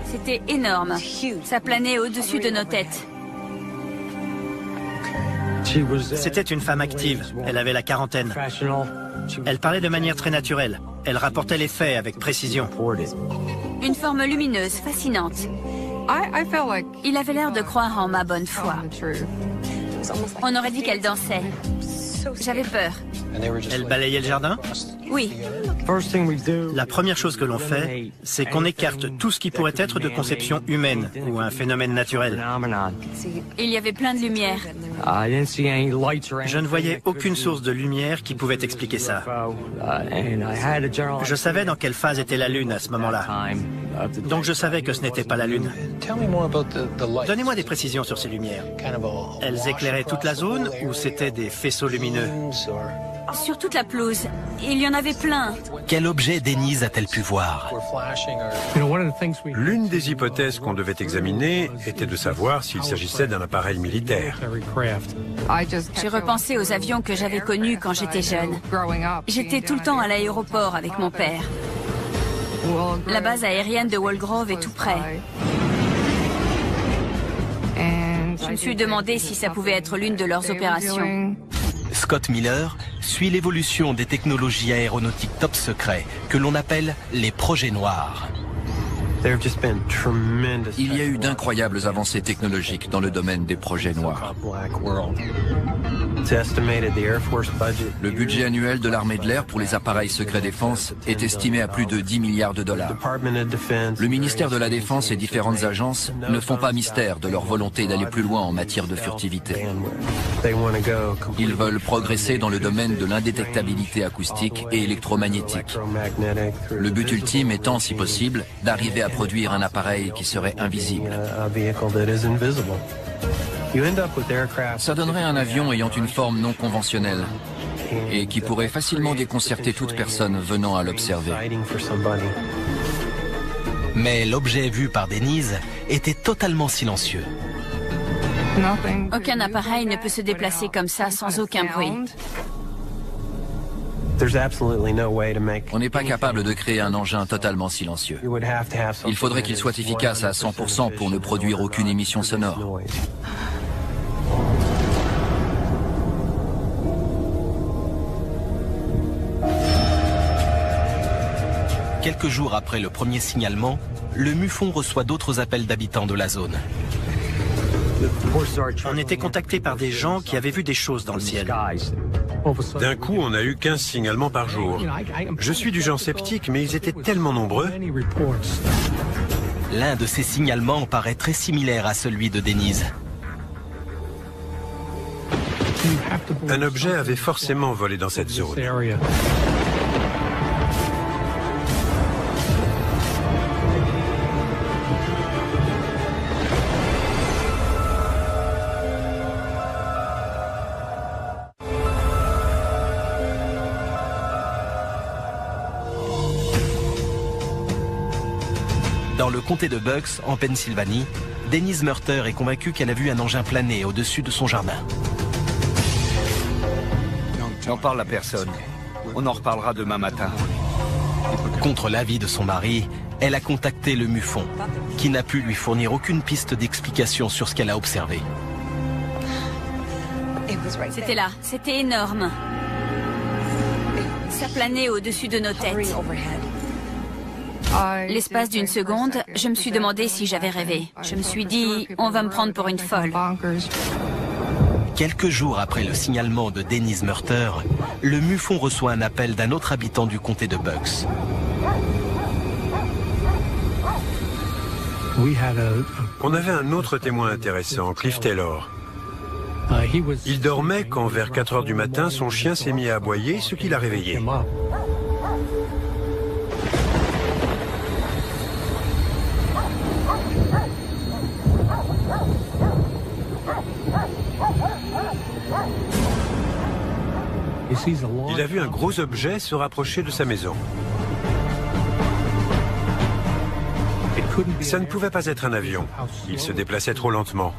C'était énorme. Ça planait au-dessus de nos têtes. C'était une femme active. Elle avait la quarantaine. Elle parlait de manière très naturelle. Elle rapportait les faits avec précision. Une forme lumineuse, fascinante. Il avait l'air de croire en ma bonne foi. On aurait dit qu'elle dansait. J'avais peur. Elle balayait le jardin? Oui. La première chose que l'on fait, c'est qu'on écarte tout ce qui pourrait être de conception humaine ou un phénomène naturel. Il y avait plein de lumière. Je ne voyais aucune source de lumière qui pouvait expliquer ça. Je savais dans quelle phase était la Lune à ce moment-là. Donc je savais que ce n'était pas la Lune. Donnez-moi des précisions sur ces lumières. Elles éclairaient toute la zone ou c'était des faisceaux lumineux? Sur toute la pelouse. Il y en avait plein. Quel objet Denise a-t-elle pu voir? L'une des hypothèses qu'on devait examiner était de savoir s'il s'agissait d'un appareil militaire. J'ai repensé aux avions que j'avais connus quand j'étais jeune. J'étais tout le temps à l'aéroport avec mon père. La base aérienne de Walgrove est tout près. Je me suis demandé si ça pouvait être l'une de leurs opérations. Scott Miller suit l'évolution des technologies aéronautiques top secrets que l'on appelle les projets noirs. Il y a eu d'incroyables avancées technologiques dans le domaine des projets noirs. Le budget annuel de l'armée de l'air pour les appareils secrets défense est estimé à plus de 10 milliards de dollars. Le ministère de la Défense et différentes agences ne font pas mystère de leur volonté d'aller plus loin en matière de furtivité. Ils veulent progresser dans le domaine de l'indétectabilité acoustique et électromagnétique. Le but ultime étant, si possible, d'arriver à produire un appareil qui serait invisible. Ça donnerait un avion ayant une forme non conventionnelle et qui pourrait facilement déconcerter toute personne venant à l'observer. Mais l'objet vu par Denise était totalement silencieux. Aucun appareil ne peut se déplacer comme ça sans aucun bruit. On n'est pas capable de créer un engin totalement silencieux. Il faudrait qu'il soit efficace à 100% pour ne produire aucune émission sonore. Quelques jours après le premier signalement, le MUFON reçoit d'autres appels d'habitants de la zone. On était contactés par des gens qui avaient vu des choses dans le ciel. D'un coup, on a eu 15 signalements par jour. Je suis du genre sceptique, mais ils étaient tellement nombreux. L'un de ces signalements paraît très similaire à celui de Denise. Un objet avait forcément volé dans cette zone. Dans le comté de Bucks, en Pennsylvanie, Denise Murter est convaincue qu'elle a vu un engin planer au-dessus de son jardin. N'en parle à personne. On en reparlera demain matin. Contre l'avis de son mari, elle a contacté le MUFON, qui n'a pu lui fournir aucune piste d'explication sur ce qu'elle a observé. C'était là, c'était énorme. Ça planait au-dessus de nos têtes. L'espace d'une seconde, je me suis demandé si j'avais rêvé. Je me suis dit, on va me prendre pour une folle. Quelques jours après le signalement de Denise Murter, le MUFON reçoit un appel d'un autre habitant du comté de Bucks. On avait un autre témoin intéressant, Cliff Taylor. Il dormait quand, vers 4 heures du matin, son chien s'est mis à aboyer, ce qui l'a réveillé. Il a vu un gros objet se rapprocher de sa maison. Ça ne pouvait pas être un avion. Il se déplaçait trop lentement.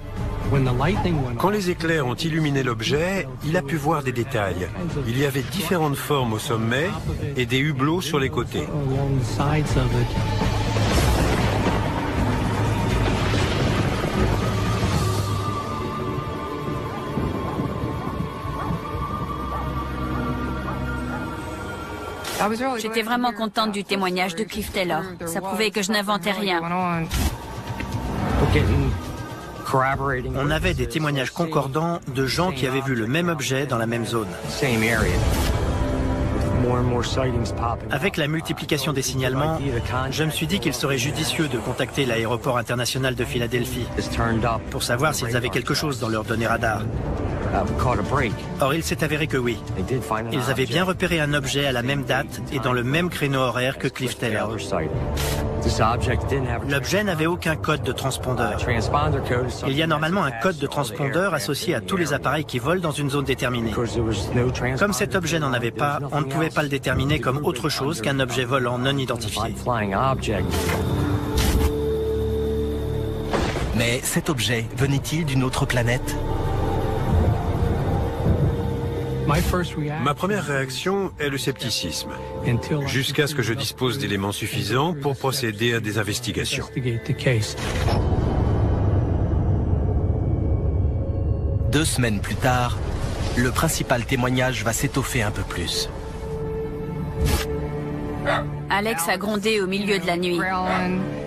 Quand les éclairs ont illuminé l'objet, il a pu voir des détails. Il y avait différentes formes au sommet et des hublots sur les côtés. J'étais vraiment contente du témoignage de Cliff Taylor. Ça prouvait que je n'inventais rien. On avait des témoignages concordants de gens qui avaient vu le même objet dans la même zone. Avec la multiplication des signalements, je me suis dit qu'il serait judicieux de contacter l'aéroport international de Philadelphie pour savoir s'ils avaient quelque chose dans leurs données radar. Or, il s'est avéré que oui. Ils avaient bien repéré un objet à la même date et dans le même créneau horaire que Cliff Taylor. L'objet n'avait aucun code de transpondeur. Il y a normalement un code de transpondeur associé à tous les appareils qui volent dans une zone déterminée. Comme cet objet n'en avait pas, on ne pouvait pas le déterminer comme autre chose qu'un objet volant non identifié. Mais cet objet venait-il d'une autre planète ? Ma première réaction est le scepticisme, jusqu'à ce que je dispose d'éléments suffisants pour procéder à des investigations. 2 semaines plus tard, le principal témoignage va s'étoffer un peu plus. Alex a grondé au milieu de la nuit.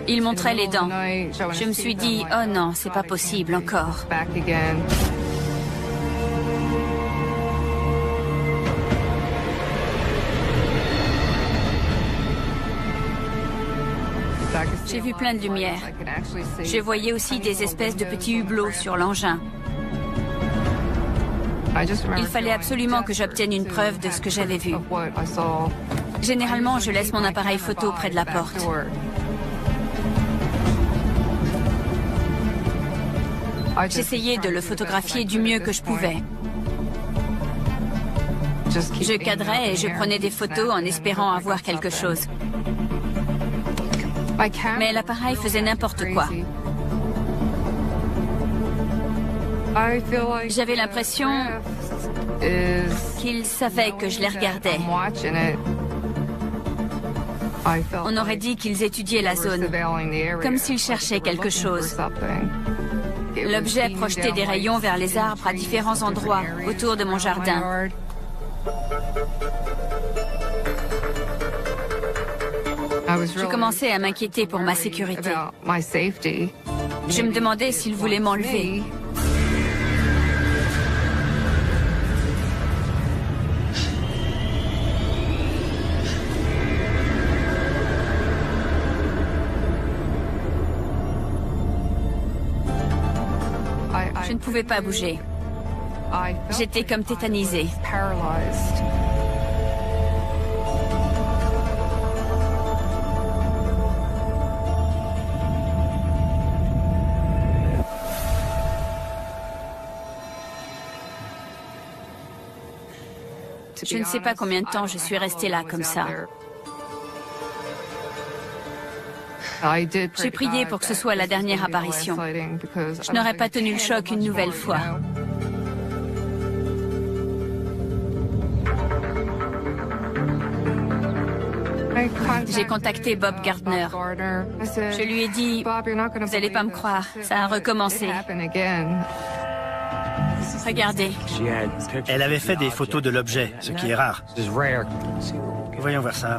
Il montrait les dents. Je me suis dit, oh non, c'est pas possible encore. J'ai vu plein de lumière. Je voyais aussi des espèces de petits hublots sur l'engin. Il fallait absolument que j'obtienne une preuve de ce que j'avais vu. Généralement, je laisse mon appareil photo près de la porte. J'essayais de le photographier du mieux que je pouvais. Je cadrais et je prenais des photos en espérant avoir quelque chose. Mais l'appareil faisait n'importe quoi. J'avais l'impression qu'il savait que je les regardais. On aurait dit qu'ils étudiaient la zone, comme s'ils cherchaient quelque chose. L'objet projetait des rayons vers les arbres à différents endroits autour de mon jardin. Je commençais à m'inquiéter pour ma sécurité. Je me demandais s'il voulait m'enlever. Je ne pouvais pas bouger. J'étais comme tétanisée. Je ne sais pas combien de temps je suis restée là comme ça. J'ai prié pour que ce soit la dernière apparition. Je n'aurais pas tenu le choc une nouvelle fois. J'ai contacté Bob Gardner. Je lui ai dit, vous n'allez pas me croire, ça a recommencé. Regardez. Elle avait fait des photos de l'objet, ce qui est rare. Voyons voir ça.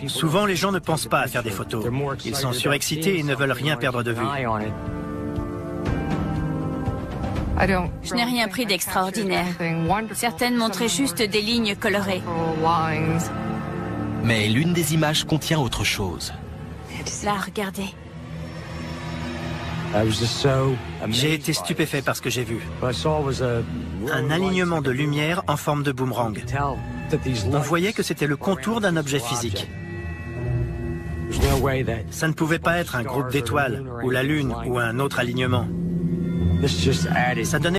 Souvent, les gens ne pensent pas à faire des photos. Ils sont surexcités et ne veulent rien perdre de vue. Je n'ai rien pris d'extraordinaire. Certaines montraient juste des lignes colorées. Mais l'une des images contient autre chose. Là, regardez. J'ai été stupéfait par ce que j'ai vu. Un alignement de lumière en forme de boomerang. On voyait que c'était le contour d'un objet physique. Ça ne pouvait pas être un groupe d'étoiles, ou la Lune, ou un autre alignement. Ça donnait